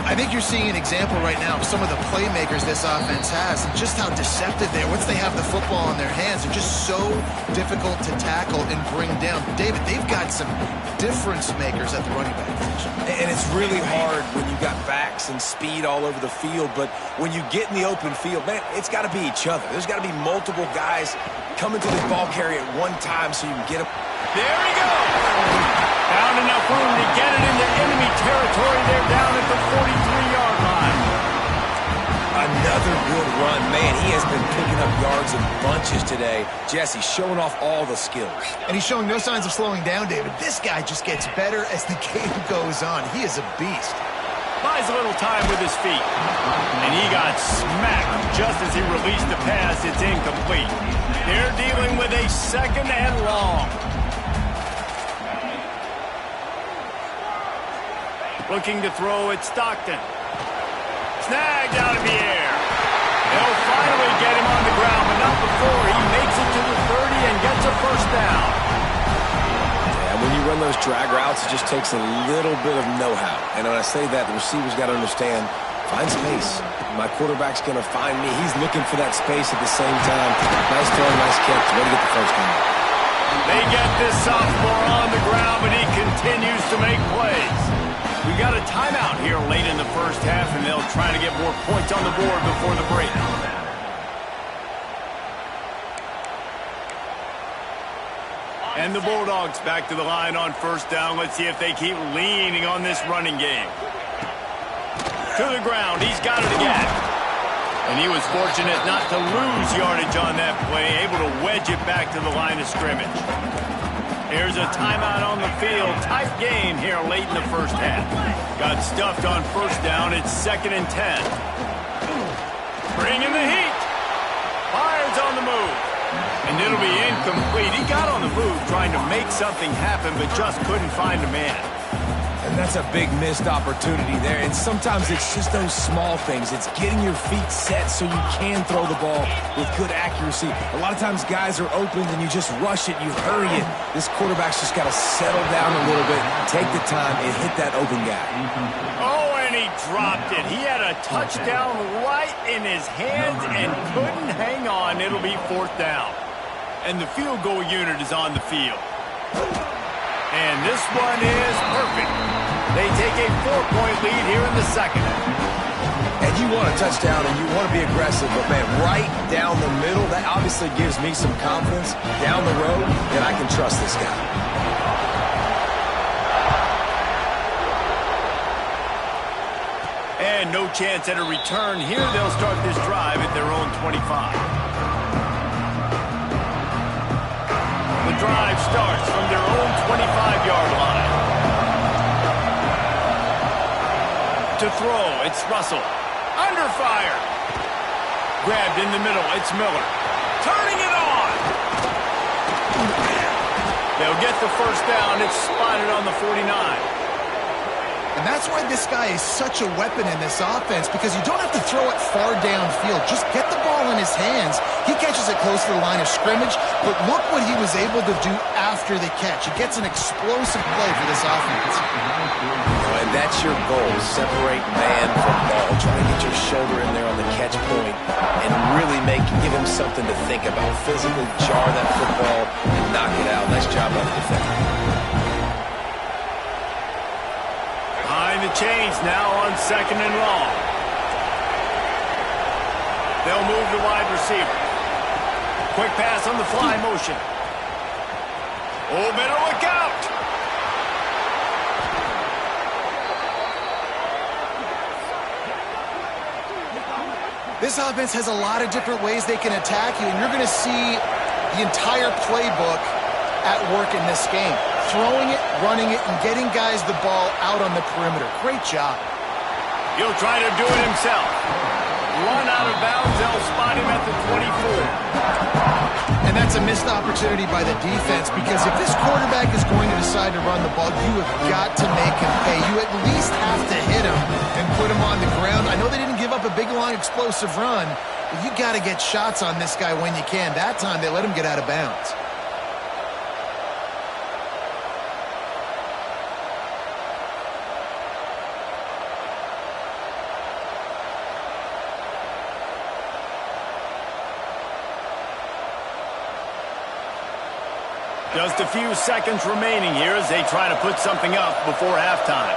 I think you're seeing an example right now of some of the playmakers this offense has and just how deceptive they are. Once they have the football in their hands, they're just so difficult to tackle and bring down. David, they've got some difference makers at the running back position. And it's really hard when you got backs and speed all over the field, but when you get in the open field, man, it's got to be each other. There's got to be multiple guys coming to the ball carrier at one time so you can get them. There he goes. Found enough room to get it into enemy territory. They're down at the 43-yard line. Another good run. Man, he has been picking up yards in bunches today. Jesse showing off all the skills. And he's showing no signs of slowing down, David. This guy just gets better as the game goes on. He is a beast. Buys a little time with his feet. And he got smacked just as he released the pass. It's incomplete. They're dealing with a 2nd and long. Looking to throw at Stockton. Snagged out of the air. They'll finally get him on the ground, but not before he makes it to the 30 and gets a first down. Yeah, when you run those drag routes, it just takes a little bit of know-how. And when I say that, the receiver's got to understand, find space. My quarterback's going to find me. He's looking for that space at the same time. Nice throw, nice catch. Way to get the first down. They get this sophomore on the ground, but he continues to make plays. We got a timeout here late in the first half, and they'll try to get more points on the board before the break. And the Bulldogs back to the line on first down. Let's see if they keep leaning on this running game. To the ground. He's got it again. And he was fortunate not to lose yardage on that play, able to wedge it back to the line of scrimmage. Here's a timeout on the field. Tight game here late in the first half. Got stuffed on first down. It's 2nd and 10. Bringing the heat. Fires on the move. And it'll be incomplete. He got on the move trying to make something happen, but just couldn't find a man. And that's a big missed opportunity there. And sometimes it's just those small things. It's getting your feet set so you can throw the ball with good accuracy. A lot of times guys are open and you just rush it, you hurry it. This quarterback's just got to settle down a little bit, take the time, and hit that open guy. Oh, and he dropped it. He had a touchdown right in his hands and couldn't hang on. It'll be 4th down. And the field goal unit is on the field. And this one is perfect. They take a 4-point lead here in the second. And you want a touchdown and you want to be aggressive, but man, right down the middle, that obviously gives me some confidence down the road that I can trust this guy. And no chance at a return here. They'll start this drive at their own 25. The drive starts from their own 25-yard line. To throw, it's Russell. Under fire. Grabbed in the middle, it's Miller. Turning it on. They'll get the first down. It's spotted on the 49. And that's why this guy is such a weapon in this offense, because you don't have to throw it far downfield. Just get the ball in his hands. He catches it close to the line of scrimmage, but look what he was able to do after the catch. He gets an explosive play for this offense. And that's your goal, separate man from ball. Try to get your shoulder in there on the catch point and really give him something to think about. Physically jar that football and knock it out. Nice job by the defender. Behind the chains now on 2nd and long. They'll move the wide receiver. Quick pass on the fly motion. Oh, better look out. This offense has a lot of different ways they can attack you, and you're going to see the entire playbook at work in this game. Throwing it, running it, and getting guys the ball out on the perimeter. Great job. He'll try to do it himself. Run out of bounds. They'll spot him at the 24. And that's a missed opportunity by the defense, because if this quarterback is going to decide to run the ball, you have got to make him pay. You at least have to hit him and put him on the ground. I know they didn't give up a big, long, explosive run, but you got to get shots on this guy when you can. That time, they let him get out of bounds. Just a few seconds remaining here as they try to put something up before halftime.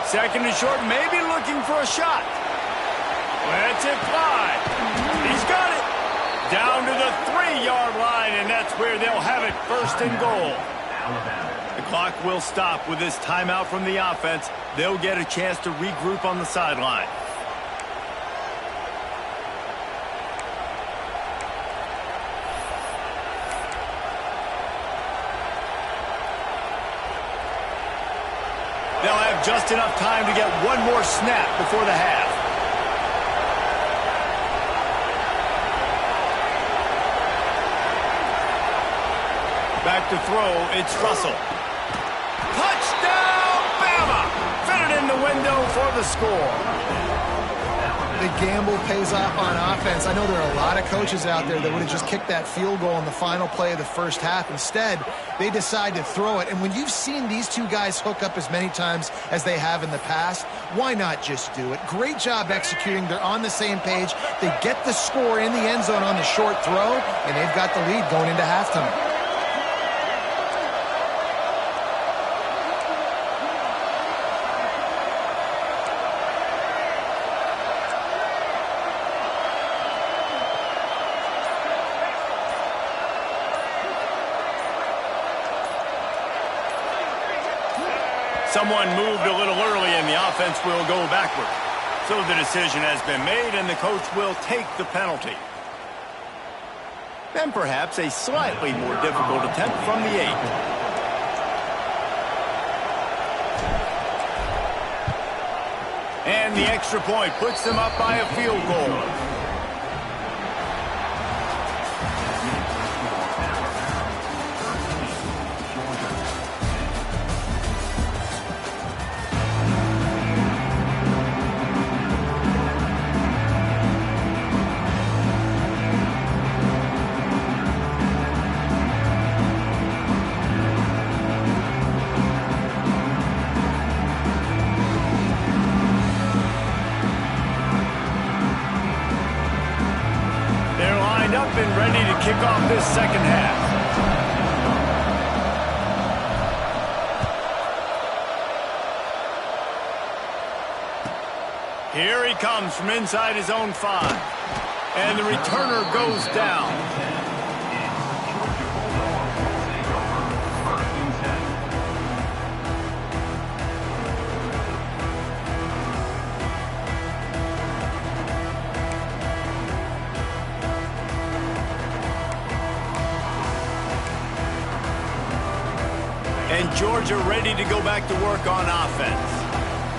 2nd and short, maybe looking for a shot. Let's it fly. He's got it. Down to the 3-yard line, and that's where they'll have it, 1st and goal. The clock will stop with this timeout from the offense. They'll get a chance to regroup on the sideline. They'll have just enough time to get one more snap before the half. Back to throw, it's Russell. Touchdown, Bama! Fitted in the window for the score. The gamble pays off on offense. I know there are a lot of coaches out there that would have just kicked that field goal in the final play of the first half. Instead, they decide to throw it. And when you've seen these two guys hook up as many times as they have in the past, why not just do it? Great job executing. They're on the same page. They get the score in the end zone on the short throw, and they've got the lead going into halftime. Someone moved a little early, and the offense will go backward. So the decision has been made, and the coach will take the penalty. Then perhaps a slightly more difficult attempt from the 8. And the extra point puts them up by a field goal. up and ready to kick off this second half. Here he comes from inside his own 5. And the returner goes down. And Georgia ready to go back to work on offense.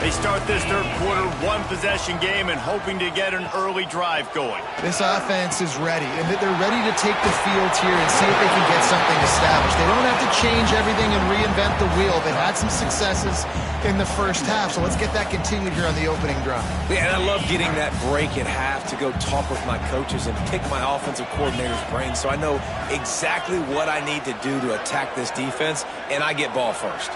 They start this third quarter one-possession game and hoping to get an early drive going. This offense is ready, and they're ready to take the field here and see if they can get something established. They don't have to change everything and reinvent the wheel. They've had some successes in the first half, so let's get that continued here on the opening drive. Yeah, and I love getting that break at half to go talk with my coaches and pick my offensive coordinator's brain so I know exactly what I need to do to attack this defense, and I get ball first.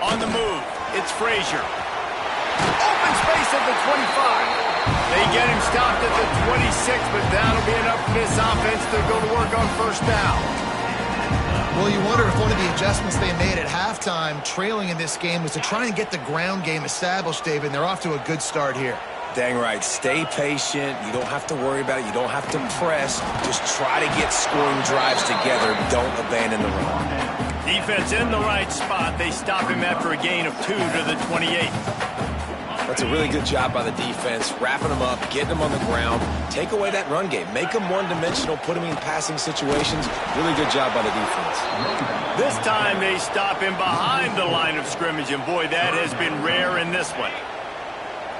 On the move, it's Frazier. Open space at the 25. They get him stopped at the 26, but that'll be enough for this offense to go to work on first down. Well, you wonder if one of the adjustments they made at halftime, trailing in this game, was to try and get the ground game established, David, and they're off to a good start here. Dang right. Stay patient. You don't have to worry about it. You don't have to press. Just try to get scoring drives together. Don't abandon the run. Defense in the right spot. They stop him after a gain of 2 to the 28. That's a really good job by the defense, wrapping them up, getting them on the ground. Take away that run game. Make them one-dimensional, put them in passing situations. Really good job by the defense. This time they stop him behind the line of scrimmage, and boy, that has been rare in this one.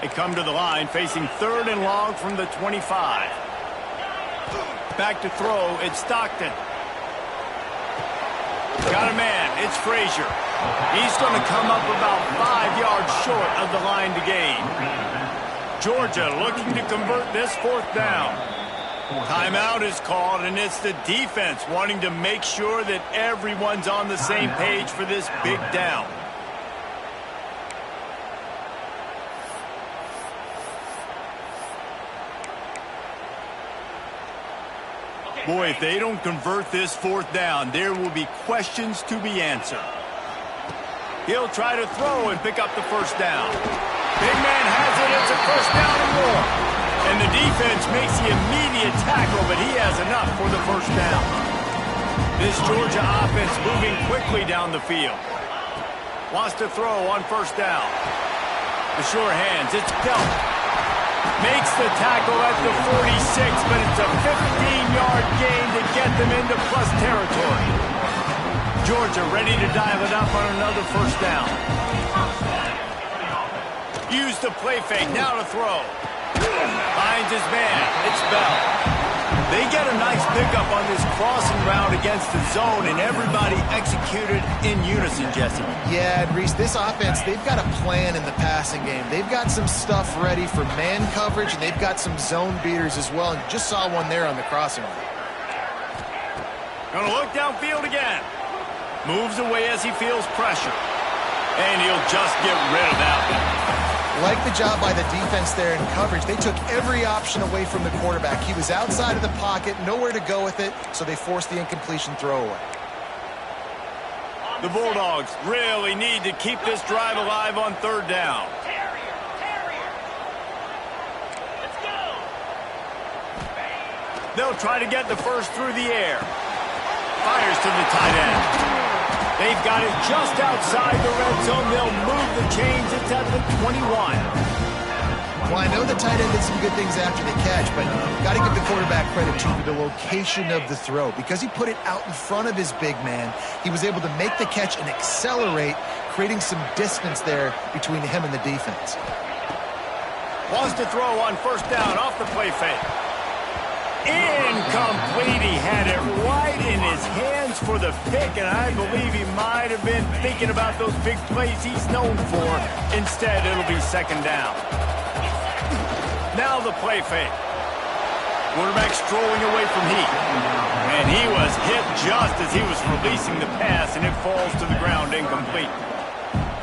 They come to the line facing 3rd and long from the 25. Back to throw, it's Stockton. Got a man, it's Frazier. He's going to come up about 5 yards short of the line to gain. Georgia looking to convert this 4th down. Timeout is called, and it's the defense wanting to make sure that everyone's on the same page for this big down. Boy, if they don't convert this 4th down, there will be questions to be answered. He'll try to throw and pick up the first down. Big man has it. It's a first down and more. And the defense makes the immediate tackle, but he has enough for the first down. This Georgia offense moving quickly down the field. Wants to throw on first down. The sure hands. It's Delp. Makes the tackle at the 46, but it's a 15-yard gain to get them into plus territory. Georgia ready to dial it up on another first down. Use the play fake, now to throw. Finds his man, it's Bell. They get a nice pickup on this crossing route against the zone, and everybody executed in unison, Jesse. Yeah, and Reese, this offense, they've got a plan in the passing game. They've got some stuff ready for man coverage, and they've got some zone beaters as well, and just saw one there on the crossing route. Gonna look downfield again. Moves away as he feels pressure. And he'll just get rid of that one. Like the job by the defense there in coverage. They took every option away from the quarterback. He was outside of the pocket, nowhere to go with it, so they forced the incompletion throwaway. The Bulldogs really need to keep this drive alive on 3rd down. Let's go. They'll try to get the first through the air. Fires to the tight end. They've got it just outside the red zone. They'll move the chains. It's at the 21. Well, I know the tight end did some good things after the catch, but got to give the quarterback credit, too, for the location of the throw. Because he put it out in front of his big man, he was able to make the catch and accelerate, creating some distance there between him and the defense. Wants to throw on first down off the play fake. Incomplete. He had it right in his hands for the pick, and I believe he might have been thinking about those big plays he's known for. Instead, it'll be 2nd down. Now the play fake. Quarterback strolling away from heat. And he was hit just as he was releasing the pass, and it falls to the ground incomplete.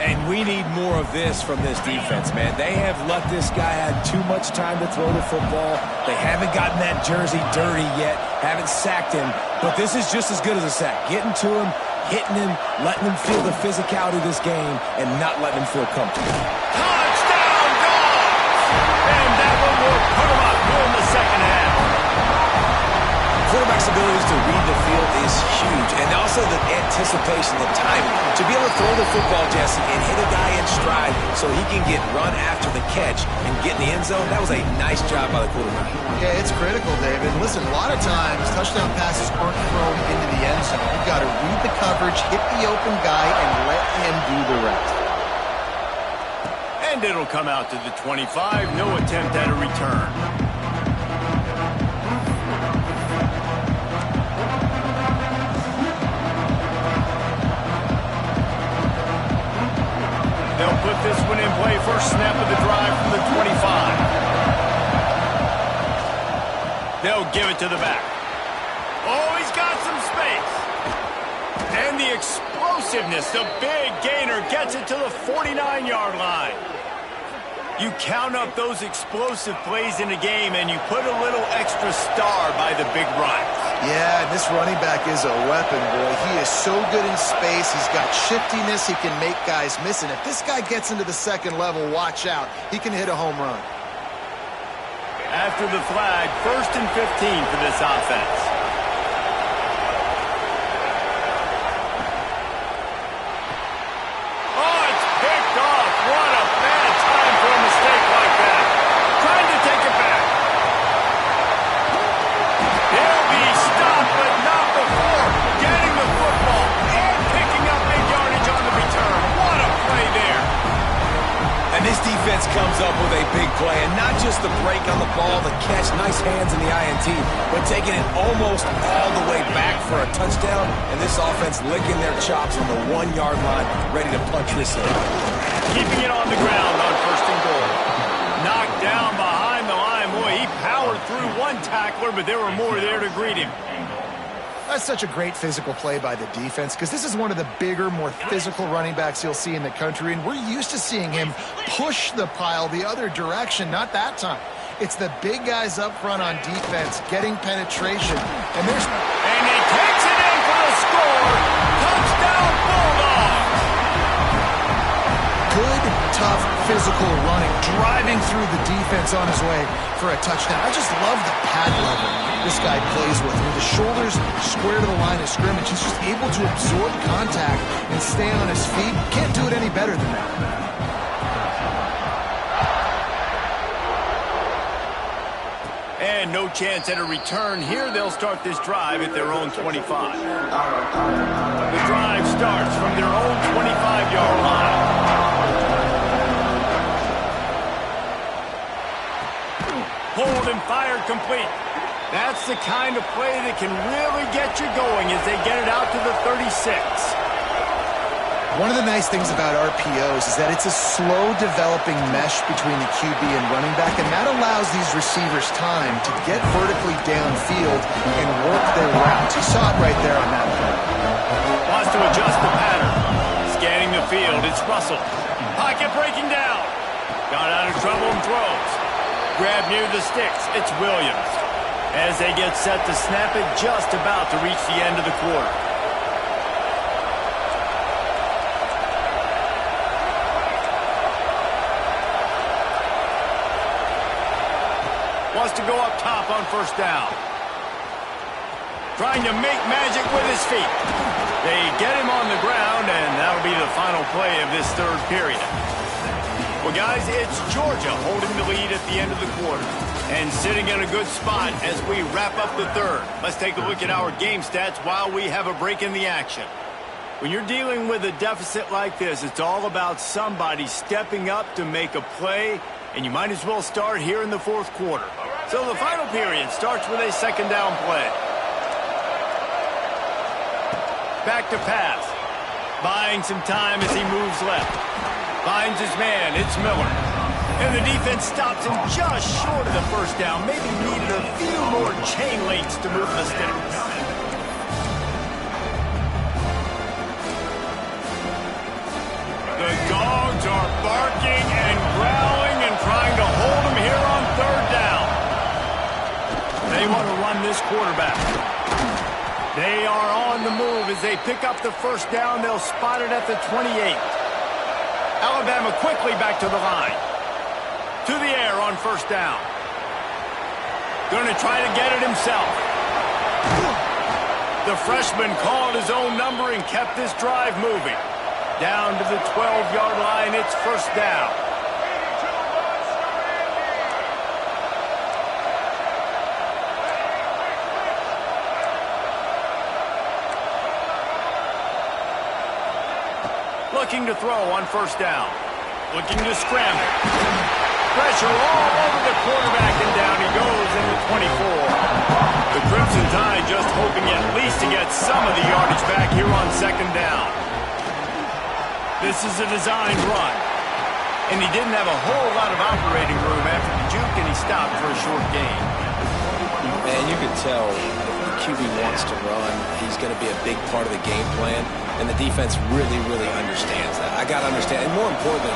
And we need more of this from this defense, man. They have let this guy have too much time to throw the football. They haven't gotten that jersey dirty yet, haven't sacked him. But this is just as good as a sack. Getting to him, hitting him, letting him feel the physicality of this game, and not letting him feel comfortable. Touchdown, Dogs! And that one will put him up here in the second half. Quarterback's abilities to read the field is huge, and also the anticipation, the timing. To be able to throw the football, Jesse, and hit a guy in stride so he can get run after the catch and get in the end zone, that was a nice job by the quarterback. Yeah, it's critical, David. Listen, a lot of times touchdown passes aren't thrown into the end zone. You've got to read the coverage, hit the open guy, and let him do the rest. And it'll come out to the 25. No attempt at a return. They'll put this one in play. First snap of the drive from the 25. They'll give it to the back. Oh, he's got some space. And the explosiveness, the big gainer gets it to the 49-yard line. You count up those explosive plays in a game, and you put a little extra star by the big run. Yeah, this running back is a weapon, boy. He is so good in space. He's got shiftiness. He can make guys miss. And if this guy gets into the second level, watch out. He can hit a home run. After the flag, 1st and 15 for this offense. Oh, it's picked off. What a bad time for a mistake like that. Trying to take it back. He'll be stopped, but not before getting the football and picking up big yardage on the return. What a play there. And this defense comes up with a big play, and not just the break on the ball, the catch, nice hands in the INT, but taking it almost all the way back for a touchdown, and this offense licking their chops on the 1-yard line, ready to punch this in. Keeping it on the ground on 1st and goal. Knocked down behind the line. Boy, he powered through one tackler, but there were more there to greet him. That's such a great physical play by the defense because this is one of the bigger, more physical running backs you'll see in the country, and we're used to seeing him push the pile the other direction, not that time. It's the big guys up front on defense getting penetration, and he takes it in for the score. Touchdown, Bulldogs! Good, tough, physical running, driving through the defense on his way for a touchdown. I just love the pad level this guy plays with his shoulders square to the line of scrimmage. He's just able to absorb contact and stay on his feet. Can't do it any better than that. And no chance at a return here. They'll start this drive at their own 25. The drive starts from their own 25-yard line. Hold and fire complete. That's the kind of play that can really get you going as they get it out to the 36. One of the nice things about RPOs is that it's a slow developing mesh between the QB and running back, and that allows these receivers time to get vertically downfield and work their routes. You saw it right there on that play. Wants to adjust the pattern. Scanning the field, it's Russell. Pocket breaking down. Got out of trouble and throws. Grab near the sticks, it's Williams. As they get set to snap it, just about to reach the end of the quarter. Wants to go up top on 1st down. Trying to make magic with his feet. They get him on the ground, and that'll be the final play of this 3rd period. Well, guys, it's Georgia holding the lead at the end of the quarter and sitting in a good spot as we wrap up the 3rd. Let's take a look at our game stats while we have a break in the action. When you're dealing with a deficit like this, it's all about somebody stepping up to make a play, and you might as well start here in the 4th quarter. So the final period starts with a 2nd down play. Back to pass. Buying some time as he moves left. Finds his man, it's Miller. And the defense stops him just short of the 1st down. Maybe needed a few more chain links to move the sticks. The this quarterback. They are on the move as they pick up the first down. They'll spot it at the 28. Alabama quickly back to the line. To the air on first down. Going to try to get it himself. The freshman called his own number and kept this drive moving. Down to the 12-yard line, it's first down. Looking to throw on first down. Looking to scramble. Pressure all over the quarterback, and down he goes in the 24. The Crimson Tide just hoping at least to get some of the yardage back here on second down. This is a designed run. And he didn't have a whole lot of operating room after the juke, and he stopped for a short gain. Man, you can tell if the QB wants to run, he's going to be a big part of the game plan. And the defense really, really understands that. I got to understand. And more importantly,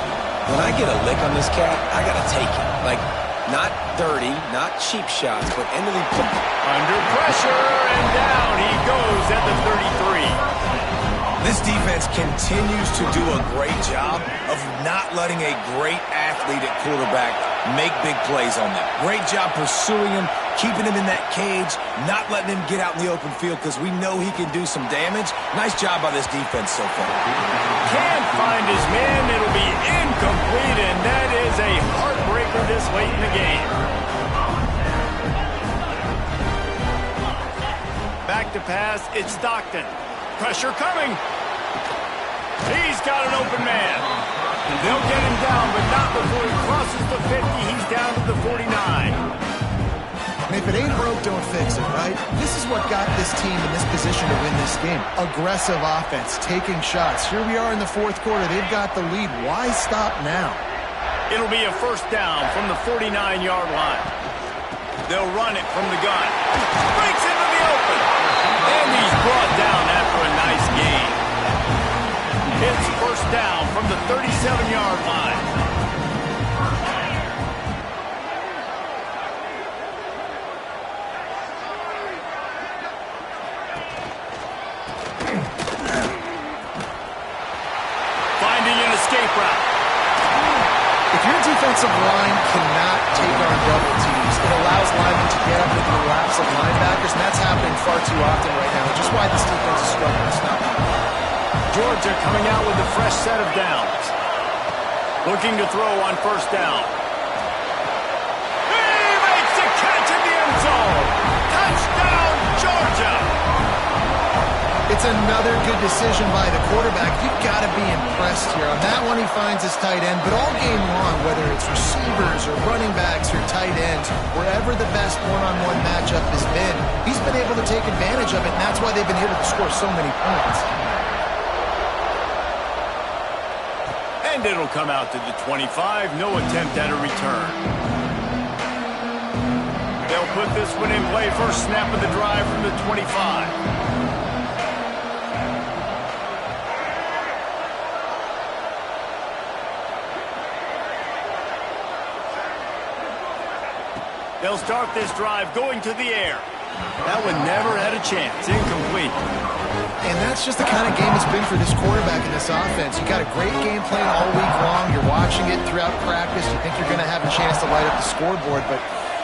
when I get a lick on this cat, I got to take it. Like, not dirty, not cheap shots, but end of the play. Under pressure, and down he goes at the 33. This defense continues to do a great job of not letting a great athlete at quarterback make big plays on them. Great job pursuing him, keeping him in that cage, not letting him get out in the open field because we know he can do some damage. Nice job by this defense so far. Can't find his man. It'll be incomplete, and that is a heartbreaker this late in the game. Back to pass, it's Stockton. Pressure coming. He's got an open man. They'll get him down, but not before he crosses the 50. He's down to the 49. And if it ain't broke, don't fix it, right? This is what got this team in this position to win this game. Aggressive offense, taking shots. Here we are in the fourth quarter. They've got the lead. Why stop now? It'll be a first down from the 49-yard line. They'll run it from the gun. Breaks into the open. And he's brought down after a nice gain. It's first down from the 37-yard line. Finding an escape route. If your defensive line cannot take on double teams, it allows linemen to get up into the laps of linebackers, and that's happening far too often right now, which is why this defense is struggling to stop them. Georgia coming out with a fresh set of downs. Looking to throw on first down. He makes the catch in the end zone. Touchdown, Georgia. It's another good decision by the quarterback. You've got to be impressed here. On that one, he finds his tight end, but all game long, whether it's receivers or running backs or tight ends, wherever the best one-on-one matchup has been, he's been able to take advantage of it, and that's why they've been able to score so many points. And it'll come out to the 25. No attempt at a return. They'll put this one in play. First snap of the drive from the 25. They'll start this drive going to the air. That one never had a chance. Incomplete. And that's just the kind of game it's been for this quarterback in this offense. You got a great game plan all week long. You're watching it throughout practice. You think you're going to have a chance to light up the scoreboard, but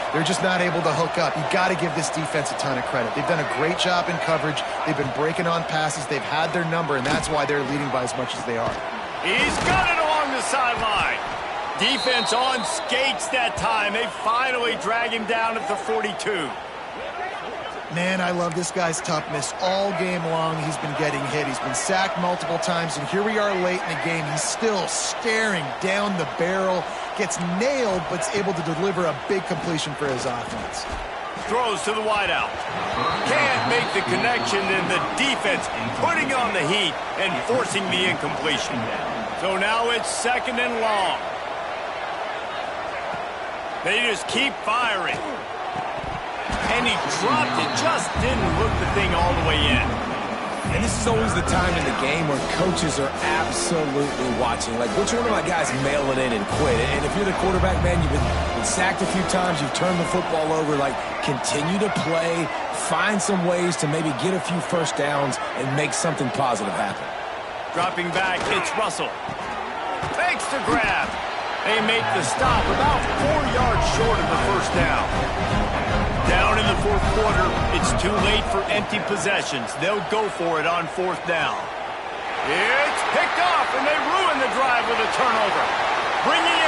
they're just not able to hook up. You've got to give this defense a ton of credit. They've done a great job in coverage. They've been breaking on passes. They've had their number, and that's why they're leading by as much as they are. He's got it along the sideline. Defense on skates that time. They finally drag him down at the 42. Man, I love this guy's toughness. All game long, he's been getting hit. He's been sacked multiple times, and here we are late in the game. He's still staring down the barrel, gets nailed, but is able to deliver a big completion for his offense. Throws to the wideout. Can't make the connection, and the defense putting on the heat and forcing the incompletion. So now it's second and long. They just keep firing. And he dropped it, just didn't hook the thing all the way in. And this is always the time in the game where coaches are absolutely watching. Like, which one of my guys mail it in and quit? And if you're the quarterback, man, you've been sacked a few times, you've turned the football over, like, continue to play, find some ways to maybe get a few first downs and make something positive happen. Dropping back, it's Russell. Takes the grab. They make the stop about 4 yards short of the first down. Down in the fourth quarter, it's too late for empty possessions. They'll go for it on fourth down. It's picked off, and they ruin the drive with a turnover. Bringing